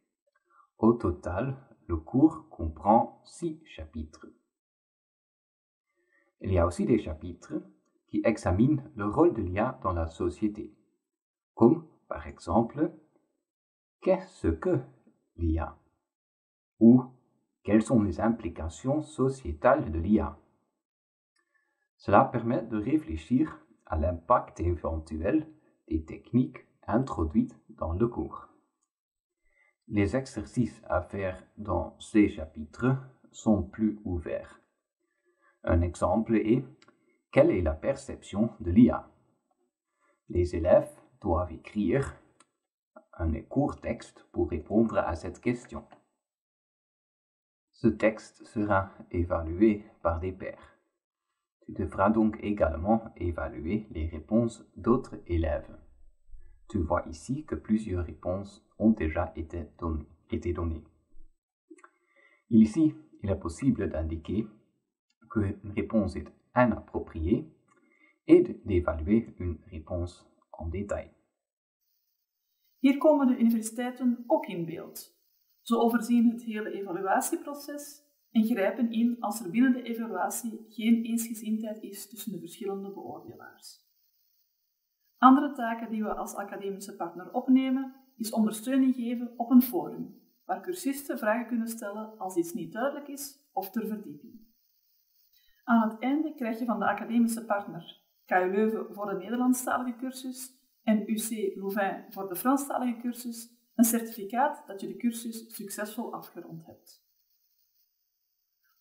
Au total, le cours comprend 6 chapitres. Il y a aussi des chapitres qui examinent le rôle de l'IA dans la société, comme par exemple, qu'est-ce que l'IA? Ou quelles sont les implications sociétales de l'IA? Cela permet de réfléchir à l'impact éventuel des techniques introduites dans le cours. Les exercices à faire dans ces chapitres sont plus ouverts. Un exemple est: quelle est la perception de l'IA? Les élèves doivent écrire un court texte pour répondre à cette question. Ce texte sera évalué par des pairs. Tu devras donc également évaluer les réponses d'autres élèves. Tu vois ici que plusieurs réponses ont déjà été données. Ici, il est possible d'indiquer qu'une réponse est inappropriée et d'évaluer une réponse en détail. Hier komen de universiteiten ook in beeld. Ze overzien het hele evaluatieproces en grijpen in als er binnen de evaluatie geen eensgezindheid is tussen de verschillende beoordelaars. Andere taken die we als academische partner opnemen, is ondersteuning geven op een forum, waar cursisten vragen kunnen stellen als iets niet duidelijk is of ter verdieping. Aan het einde krijg je van de academische partner KU Leuven voor de Nederlandstalige cursus en UC Louvain voor de Franstalige cursus een certificaat dat je de cursus succesvol afgerond hebt.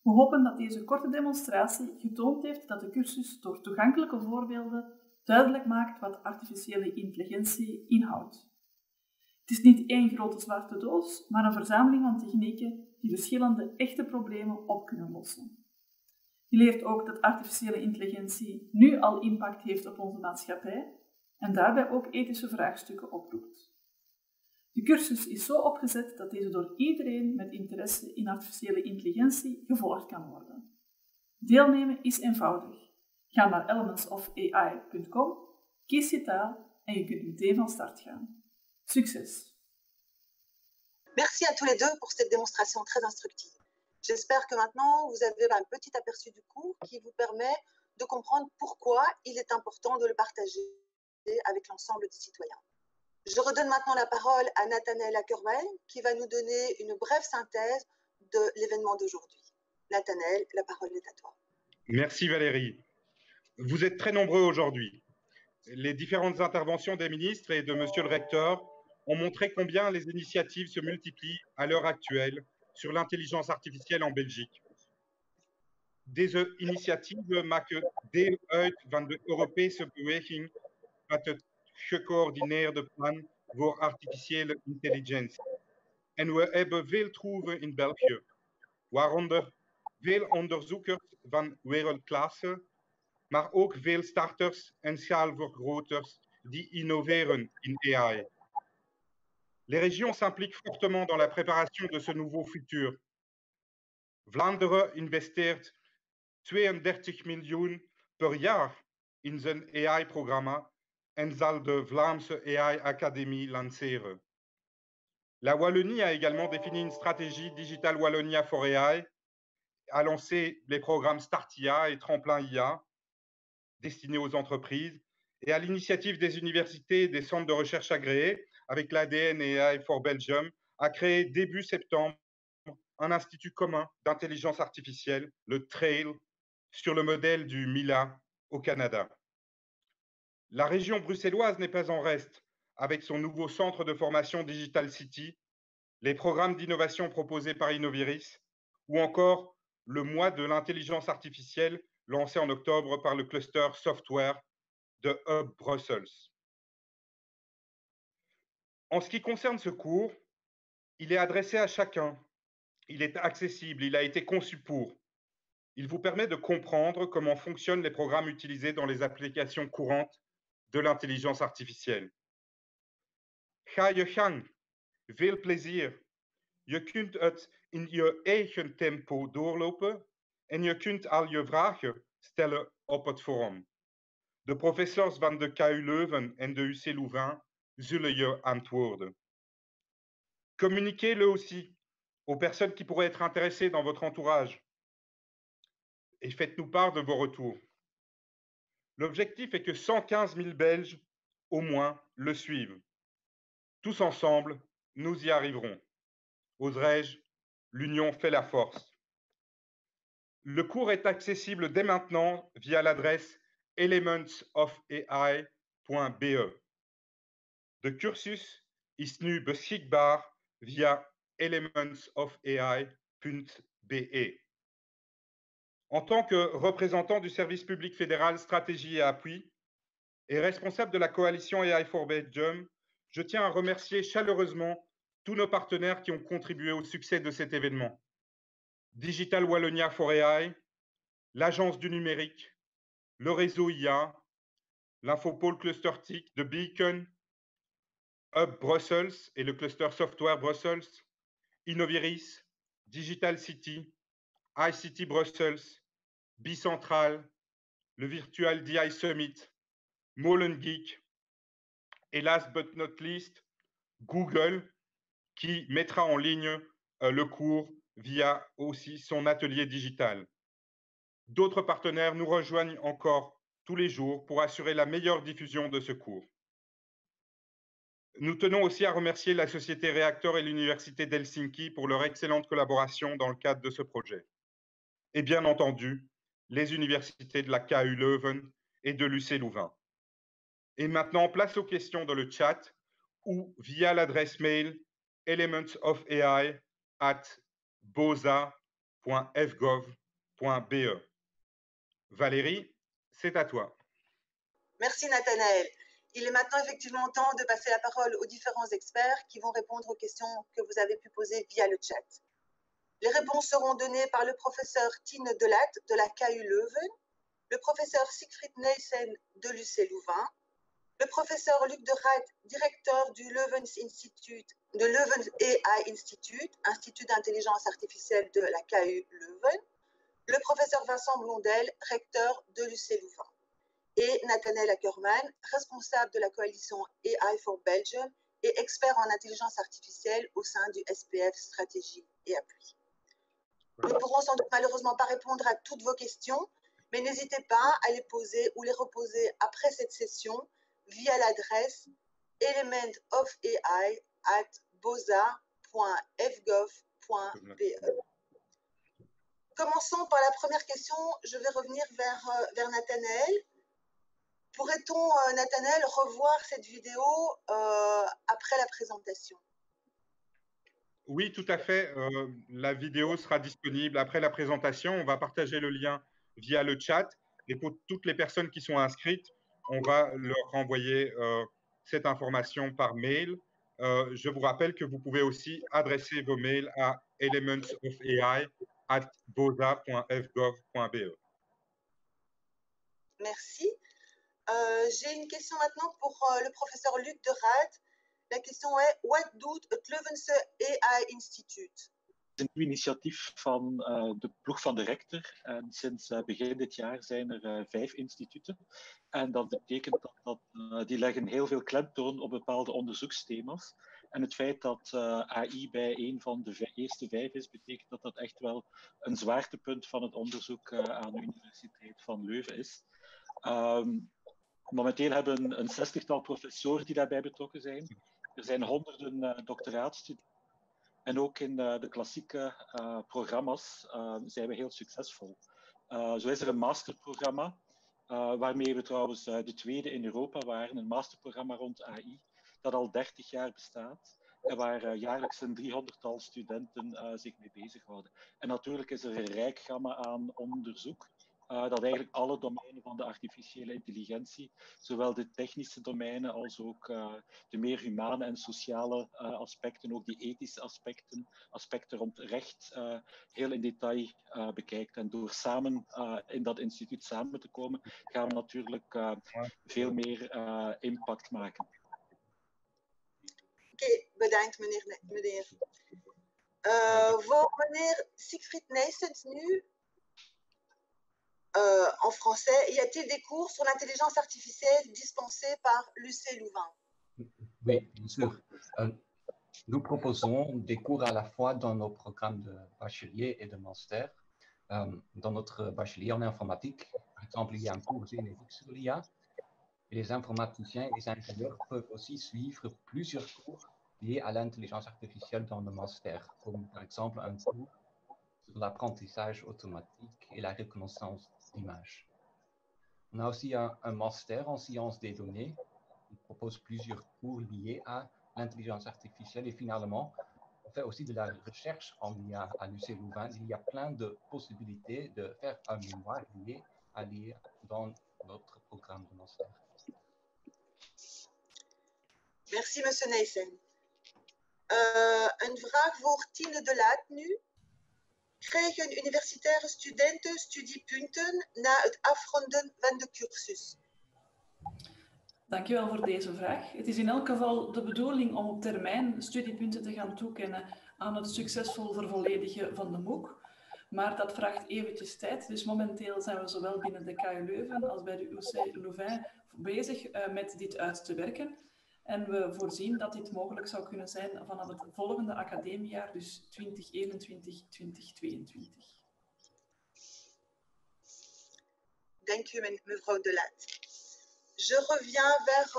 We hopen dat deze korte demonstratie getoond heeft dat de cursus door toegankelijke voorbeelden duidelijk maakt wat artificiële intelligentie inhoudt. Het is niet één grote zwarte doos, maar een verzameling van technieken die verschillende echte problemen op kunnen lossen. Je leert ook dat artificiële intelligentie nu al impact heeft op onze maatschappij en daarbij ook ethische vraagstukken oproept. De cursus is zo opgezet dat deze door iedereen met interesse in artificiële intelligentie gevolgd kan worden. Deelnemen is eenvoudig. Ga naar elementsofai.com, kies je taal en je kunt meteen van start gaan. Succes! Merci à tous les deux pour cette démonstration très instructive. J'espère que maintenant vous avez un petit aperçu du cours qui vous permet de comprendre pourquoi il est important de le partager avec l'ensemble des citoyens. Je redonne maintenant la parole à Nathanaël Ackerman qui va nous donner une brève synthèse de l'événement d'aujourd'hui. Nathanaël, la parole est à toi. Merci Valérie. Vous êtes très nombreux aujourd'hui. Les différentes interventions des ministres et de monsieur le recteur ont montré combien les initiatives se multiplient à l'heure actuelle sur l'intelligence artificielle en Belgique. Deze initiatieven maken deel uit van de Europese beweging met het gecoördineerde plan voor artificiële intelligentie. En we hebben veel troeven in België, waaronder veel onderzoekers van wereldklasse, maar ook veel starters en schaalvergroters die innoveren in AI. Les régions s'impliquent fortement dans la préparation de ce nouveau futur. Vlaanderen investeert 32 miljoen per jaar in zijn AI-programma en zal de Vlaamse AI-académie lanceren. La Wallonie a également défini une stratégie Digital Wallonia for AI, a lancé les programmes StartIA et Tremplin IA destinés aux entreprises, et à l'initiative des universités et des centres de recherche agréés, avec l'ADN et AI for Belgium, a créé début septembre un institut commun d'intelligence artificielle, le TRAIL, sur le modèle du MILA au Canada. La région bruxelloise n'est pas en reste, avec son nouveau centre de formation Digital City, les programmes d'innovation proposés par Innoviris, ou encore le mois de l'intelligence artificielle lancé en octobre par le cluster software de Hub Brussels. En ce qui concerne ce cours, il est adressé à chacun, il est accessible, il a été conçu pour. Il vous permet de comprendre comment fonctionnent les programmes utilisés dans les applications courantes de l'intelligence artificielle. Ga je gang, veel plezier. Je kunt het in je eigen tempo doorlopen en je kunt al je vragen stellen op het forum. De professeurs van de KU Leuven en de UC Louvain zullen je antwoorden. Communiquez-le aussi aux personnes qui pourraient être intéressées dans votre entourage et faites-nous part de vos retours. L'objectif est que 115 000 Belges, au moins, le suivent. Tous ensemble, nous y arriverons. Oserais-je, l'union fait la force. Le cours est accessible dès maintenant via l'adresse elementsofai.be. De cursus is nu beschikbaar via elementsofai.be. En tant que représentant du service public fédéral Stratégie et Appui et responsable de la coalition AI for Belgium, je tiens à remercier chaleureusement tous nos partenaires qui ont contribué au succès de cet événement. Digital Wallonia for AI, l'Agence du numérique, le réseau IA, l'Infopole Cluster TIC, de Beacon, Hub Brussels et le cluster Software Brussels, Innoviris, Digital City, ICT Brussels, Bicentral, le Virtual DI Summit, Molen Geek et last but not least, Google, qui mettra en ligne le cours via aussi son atelier digital. D'autres partenaires nous rejoignent encore tous les jours pour assurer la meilleure diffusion de ce cours. Nous tenons aussi à remercier la Société Réacteur et l'Université d'Helsinki pour leur excellente collaboration dans le cadre de ce projet. Et bien entendu, les universités de la KU Leuven et de l'UC Louvain. Et maintenant, place aux questions dans le chat ou via l'adresse mail elementsofai@bosa.fgov.be. Valérie, c'est à toi. Merci Nathanaël. Il est maintenant effectivement temps de passer la parole aux différents experts qui vont répondre aux questions que vous avez pu poser via le chat. Les réponses seront données par le professeur Tine Delatte de la KU Leuven, le professeur Siegfried Neysen de l'UC Louvain, le professeur Luc de Rijt, directeur du Leuven AI Institute, Institut d'intelligence artificielle de la KU Leuven, le professeur Vincent Blondel, recteur de l'UC Louvain, et Nathanaël Ackerman, responsable de la coalition AI for Belgium et expert en intelligence artificielle au sein du SPF Stratégie et Appui. Nous ne pourrons sans doute malheureusement pas répondre à toutes vos questions, mais n'hésitez pas à les poser ou les reposer après cette session via l'adresse elementsofai@bosa.fgov.be. Commençons par la première question. Je vais revenir vers Nathanaël. Pourrait-on, Nathanaël, revoir cette vidéo après la présentation? Oui, tout à fait. La vidéo sera disponible après la présentation. On va partager le lien via le chat. Et pour toutes les personnes qui sont inscrites, on va leur renvoyer cette information par mail. Je vous rappelle que vous pouvez aussi adresser vos mails à elementsofai@bosa.fgov.be. Merci. J'ai une question maintenant pour le professeur Luc de Raad. La question est: What doet het Leuvense AI Instituut? Het is een nieuw initiatief van de ploeg van de rector. En sinds begin dit jaar zijn er 5 instituten. En dat betekent dat die leggen heel veel klemtoon op bepaalde onderzoeksthema's. En het feit dat AI bij een van de eerste 5 is, betekent dat dat echt wel een zwaartepunt van het onderzoek aan de Universiteit van Leuven is. Momenteel hebben een 60-tal professoren die daarbij betrokken zijn. Er zijn honderden doctoraatstudenten. En ook in de klassieke programma's zijn we heel succesvol. Zo is er een masterprogramma, waarmee we trouwens de tweede in Europa waren. Een masterprogramma rond AI, dat al 30 jaar bestaat. En waar jaarlijks een 300-tal studenten zich mee bezighouden. En natuurlijk is er een rijk gamma aan onderzoek. Dat eigenlijk alle domeinen van de artificiële intelligentie, zowel de technische domeinen als ook de meer humane en sociale aspecten, ook die ethische aspecten rond recht, heel in detail bekijkt. En door samen in dat instituut samen te komen, gaan we natuurlijk veel meer impact maken. Oké, bedankt meneer. Voor meneer Siegfried Neysens nu, en français, y a-t-il des cours sur l'intelligence artificielle dispensés par l'UC Louvain? Oui, bien sûr. Nous proposons des cours à la fois dans nos programmes de bachelier et de master. Dans notre bachelier en informatique, par exemple, il y a un cours génétique sur l'IA. Et les informaticiens et les ingénieurs peuvent aussi suivre plusieurs cours liés à l'intelligence artificielle dans le master, comme par exemple un cours sur l'apprentissage automatique et la reconnaissance d'images. On a aussi un master en sciences des données qui propose plusieurs cours liés à l'intelligence artificielle et finalement, on fait aussi de la recherche en IA à l'UC Louvain. Il y a plein de possibilités de faire un mémoire lié à l'IA dans notre programme de master. Merci, monsieur Neysen. Een vraag voor Tine de Laat nu. Krijgen universitaire studenten studiepunten na het afronden van de cursus? Dankjewel voor deze vraag. Het is in elk geval de bedoeling om op termijn studiepunten te gaan toekennen aan het succesvol vervolledigen van de MOOC. Maar dat vraagt eventjes tijd. Dus momenteel zijn we zowel binnen de KU Leuven als bij de UC Louvain bezig met dit uit te werken. En we voorzien dat dit mogelijk zou kunnen zijn vanaf het volgende academiejaar, dus 2021-2022. Dank u, mevrouw de Laat. Je reviens vers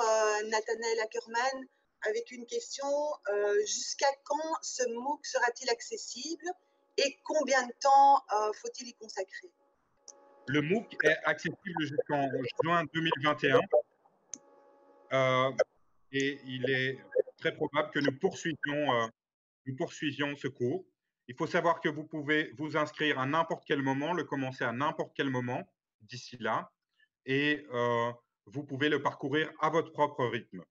Nathanaël Ackerman avec une question. Jusqu'à quand ce MOOC sera-t-il accessible et combien de temps faut-il y consacrer? Le MOOC est accessible jusqu'en juin 2021 et il est très probable que nous poursuivions ce cours. Il faut savoir que vous pouvez vous inscrire à n'importe quel moment, le commencer à n'importe quel moment d'ici là et vous pouvez le parcourir à votre propre rythme.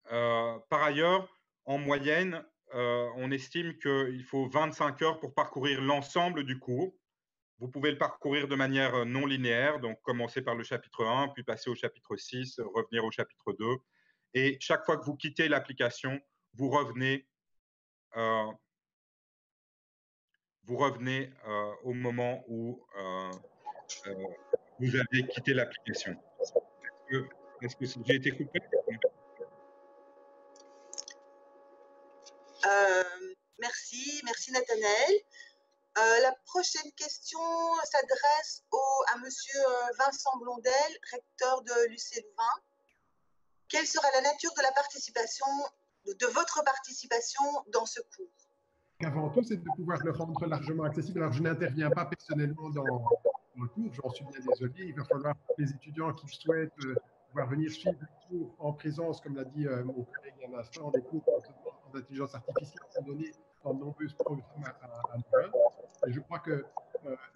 Par ailleurs, en moyenne, on estime qu'il faut 25 heures pour parcourir l'ensemble du cours. Vous pouvez le parcourir de manière non linéaire, donc commencer par le chapitre 1, puis passer au chapitre 6, revenir au chapitre 2. Et chaque fois que vous quittez l'application, vous revenez au moment où vous avez quitté l'application. Est-ce que j'ai été coupé? Merci Nathanaël. La prochaine question s'adresse à monsieur Vincent Blondel, recteur de l'UC Louvain. Quelle sera la nature de la participation, de votre participation dans ce cours? Avant tout, c'est de pouvoir le rendre largement accessible. Alors, je n'interviens pas personnellement le cours. J'en suis bien désolé. Il va falloir que les étudiants qui souhaitent pouvoir venir suivre le cours en présence, comme l'a dit mon collègue il y a un instant, des cours d'intelligence artificielle sont donnés dans de nombreux programmes à Louvain. Et je crois que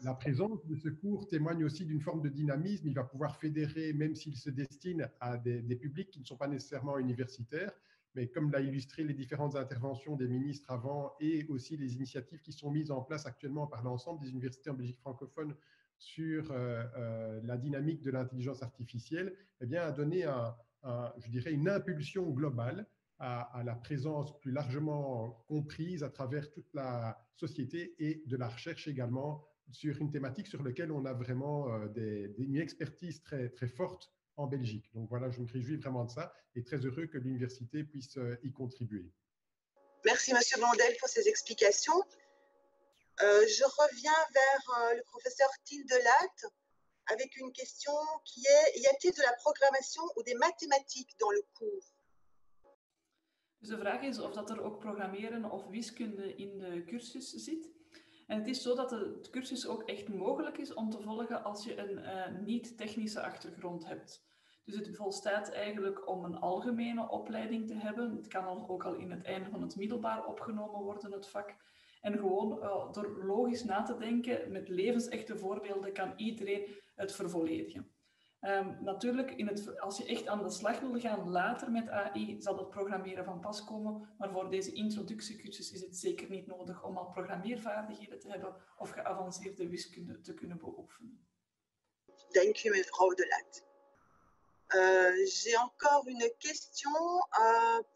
la présence de ce cours témoigne aussi d'une forme de dynamisme. Il va pouvoir fédérer, même s'il se destine à des publics qui ne sont pas nécessairement universitaires, mais comme l'a illustré les différentes interventions des ministres avant et aussi les initiatives qui sont mises en place actuellement par l'ensemble des universités en Belgique francophone sur la dynamique de l'intelligence artificielle, eh bien, a donné je dirais, une impulsion globale à la présence plus largement comprise à travers toute la société et de la recherche également sur une thématique sur laquelle on a vraiment une expertise très, très forte en Belgique. Donc voilà, je me réjouis vraiment de ça et très heureux que l'université puisse y contribuer. Merci Monsieur Blondel pour ces explications. Je reviens vers le professeur Tine Delatte avec une question qui est: y a-t-il de la programmation ou des mathématiques dans le cours? Dus de vraag is of dat er ook programmeren of wiskunde in de cursus zit. En het is zo dat de cursus ook echt mogelijk is om te volgen als je een niet-technische achtergrond hebt. Dus het volstaat eigenlijk om een algemene opleiding te hebben. Het kan ook al in het einde van het middelbaar opgenomen worden, het vak. En gewoon door logisch na te denken, met levensechte voorbeelden, kan iedereen het vervolledigen. Natuurlijk, als je echt aan de slag wil gaan later met AI, zal het programmeren van pas komen. Maar voor deze introductiecursus is het zeker niet nodig om al programmeervaardigheden te hebben of geavanceerde wiskunde te kunnen beoefenen. Dank u, mevrouw Delatte. J'ai encore une question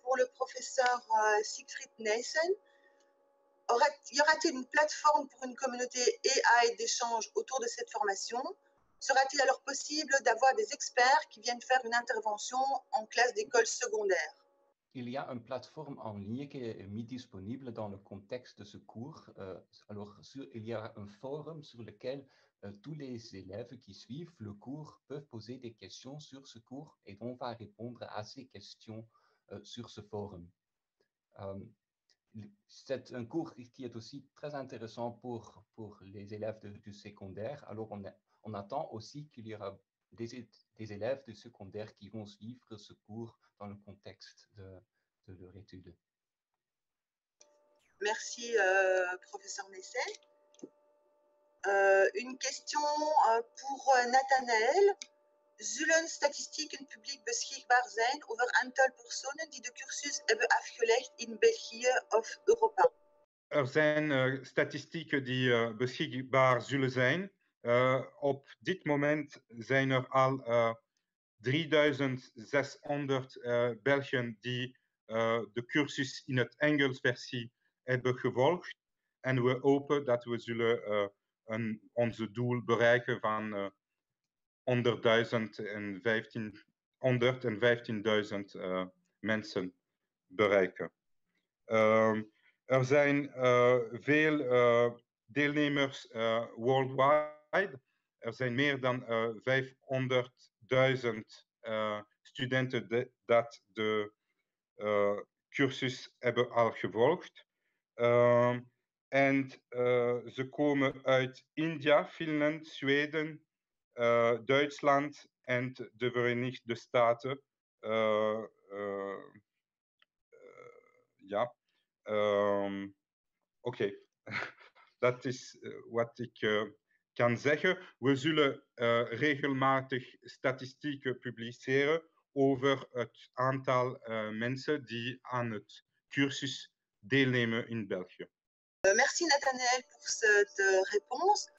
pour le professeur Siegfried Neyssen. Y aura-t-il une plateforme pour une communauté AI d'échange autour de cette formation? Sera-t-il alors possible d'avoir des experts qui viennent faire une intervention en classe d'école secondaire? Il y a une plateforme en ligne qui est mise disponible dans le contexte de ce cours. Il y a un forum sur lequel tous les élèves qui suivent le cours peuvent poser des questions sur ce cours et on va répondre à ces questions sur ce forum. C'est un cours qui est aussi très intéressant pour les élèves du secondaire. Alors, on attend aussi qu'il y aura des élèves du secondaire qui vont suivre ce cours dans le contexte de leur étude. Merci, professeur Neyssen. Une question pour Nathanaël. Zullen statistieken publiek beschikbaar zijn over aantal personen die de cursus hebben afgelegd in België of Europa? Er zijn statistieken die beschikbaar zullen zijn. Op dit moment zijn er al 3600 Belgen die de cursus in het Engels versie hebben gevolgd. En we hopen dat we zullen onze doel bereiken van 115.000 mensen bereiken. Er zijn veel deelnemers worldwide. Er zijn meer dan 500.000 studenten dat de cursus hebben al gevolgd. En ze komen uit India, Finland, Zweden, Duitsland en de Verenigde Staten. Ja. Oké. Dat is wat ik kan zeggen. We zullen regelmatig statistieken publiceren over het aantal mensen die aan het cursus deelnemen in België. Merci Nathanaël pour cette réponse.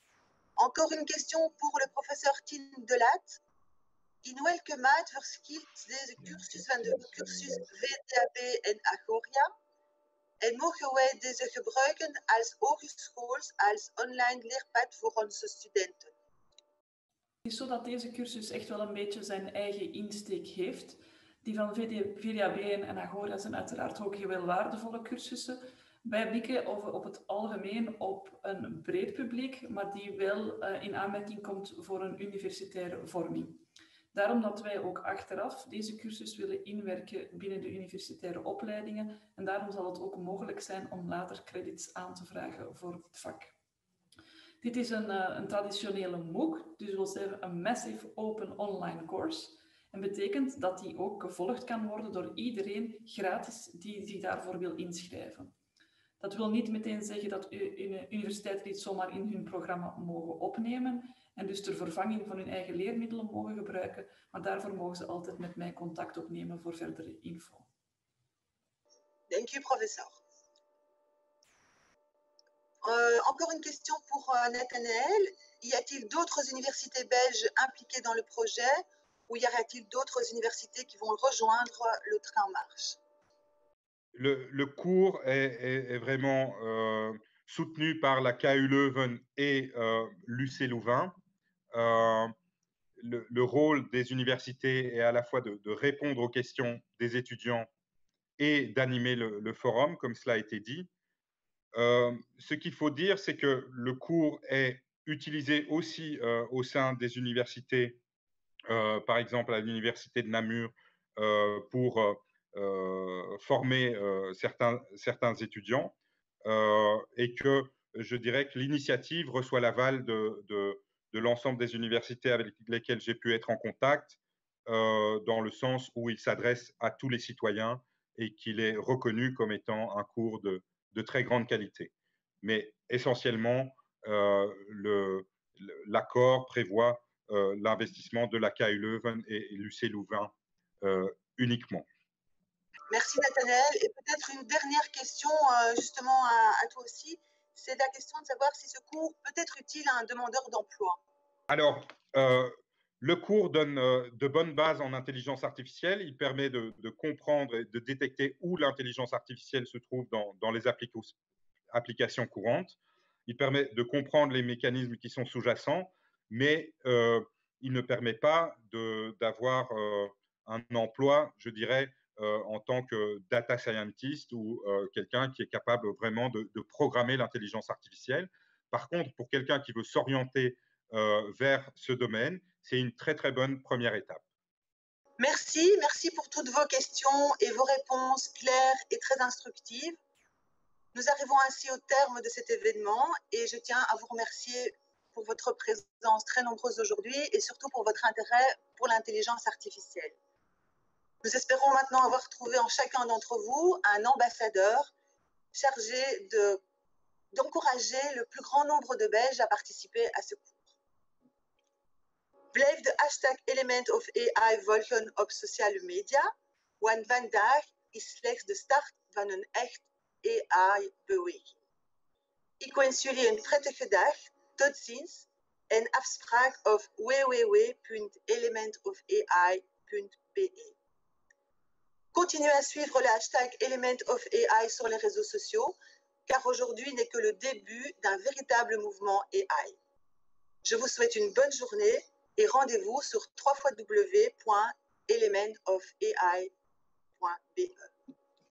Encore une question pour le professeur Tine Delatte. In welke maat verschilt deze cursus van de cursus VDAB en Agoria? En mogen wij deze gebruiken als hogeschool, als online leerpad voor onze studenten? Het is zo dat deze cursus echt wel een beetje zijn eigen insteek heeft. Die van VDAB en Agoria zijn uiteraard ook heel waardevolle cursussen. Wij blikken op het algemeen op een breed publiek, maar die wel in aanmerking komt voor een universitaire vorming. Daarom dat wij ook achteraf deze cursus willen inwerken binnen de universitaire opleidingen en daarom zal het ook mogelijk zijn om later credits aan te vragen voor dit vak. Dit is een traditionele MOOC, dus wil zeggen een Massive Open Online Course. En betekent dat die ook gevolgd kan worden door iedereen gratis die zich daarvoor wil inschrijven. Dat wil niet meteen zeggen dat universiteiten dit zomaar in hun programma mogen opnemen en dus ter vervanging van hun eigen leermiddelen mogen gebruiken, maar daarvoor mogen ze altijd met mij contact opnemen voor verdere info. Dank u, professeur. Encore une question pour Nathanaël. Y a-t-il d'autres universités belges impliquées dans le projet ou y aura-t-il d'autres universités qui vont rejoindre le train en marche? Le cours est vraiment soutenu par la KU Leuven et l'UC Louvain. Le rôle des universités est à la fois de répondre aux questions des étudiants et d'animer le forum, comme cela a été dit. Ce qu'il faut dire, c'est que le cours est utilisé aussi au sein des universités, par exemple à l'université de Namur, pour former certains étudiants, et que je dirais que l'initiative reçoit l'aval de l'ensemble des universités avec lesquelles j'ai pu être en contact, dans le sens où il s'adresse à tous les citoyens et qu'il est reconnu comme étant un cours de très grande qualité. Mais essentiellement, l'accord prévoit l'investissement de la KU Leuven et l'UC Louvain uniquement. Merci Nathanaël. Et peut-être une dernière question justement à toi aussi. C'est la question de savoir si ce cours peut être utile à un demandeur d'emploi. Alors, le cours donne de bonnes bases en intelligence artificielle. Il permet de comprendre et de détecter où l'intelligence artificielle se trouve dans les applications courantes. Il permet de comprendre les mécanismes qui sont sous-jacents, mais il ne permet pas d'avoir un emploi, je dirais, en tant que data scientist ou quelqu'un qui est capable vraiment de programmer l'intelligence artificielle. Par contre, pour quelqu'un qui veut s'orienter vers ce domaine, c'est une très très bonne première étape. Merci pour toutes vos questions et vos réponses claires et très instructives. Nous arrivons ainsi au terme de cet événement et je tiens à vous remercier pour votre présence très nombreuse aujourd'hui et surtout pour votre intérêt pour l'intelligence artificielle. Nous espérons maintenant avoir trouvé en chacun d'entre vous un ambassadeur chargé d'encourager le plus grand nombre de Belges à participer à ce cours. Blijf de hashtag Element of AI volgen op sociale media, want vandaag is slechts de start van een echt AI-beweging. Ik wens jullie een prettige dag, tot ziens en afspraak op www.elementofai.be. Continuez à suivre le hashtag Element of AI sur les réseaux sociaux, car aujourd'hui n'est que le début d'un véritable mouvement AI. Je vous souhaite une bonne journée et rendez-vous sur www.elementofai.be.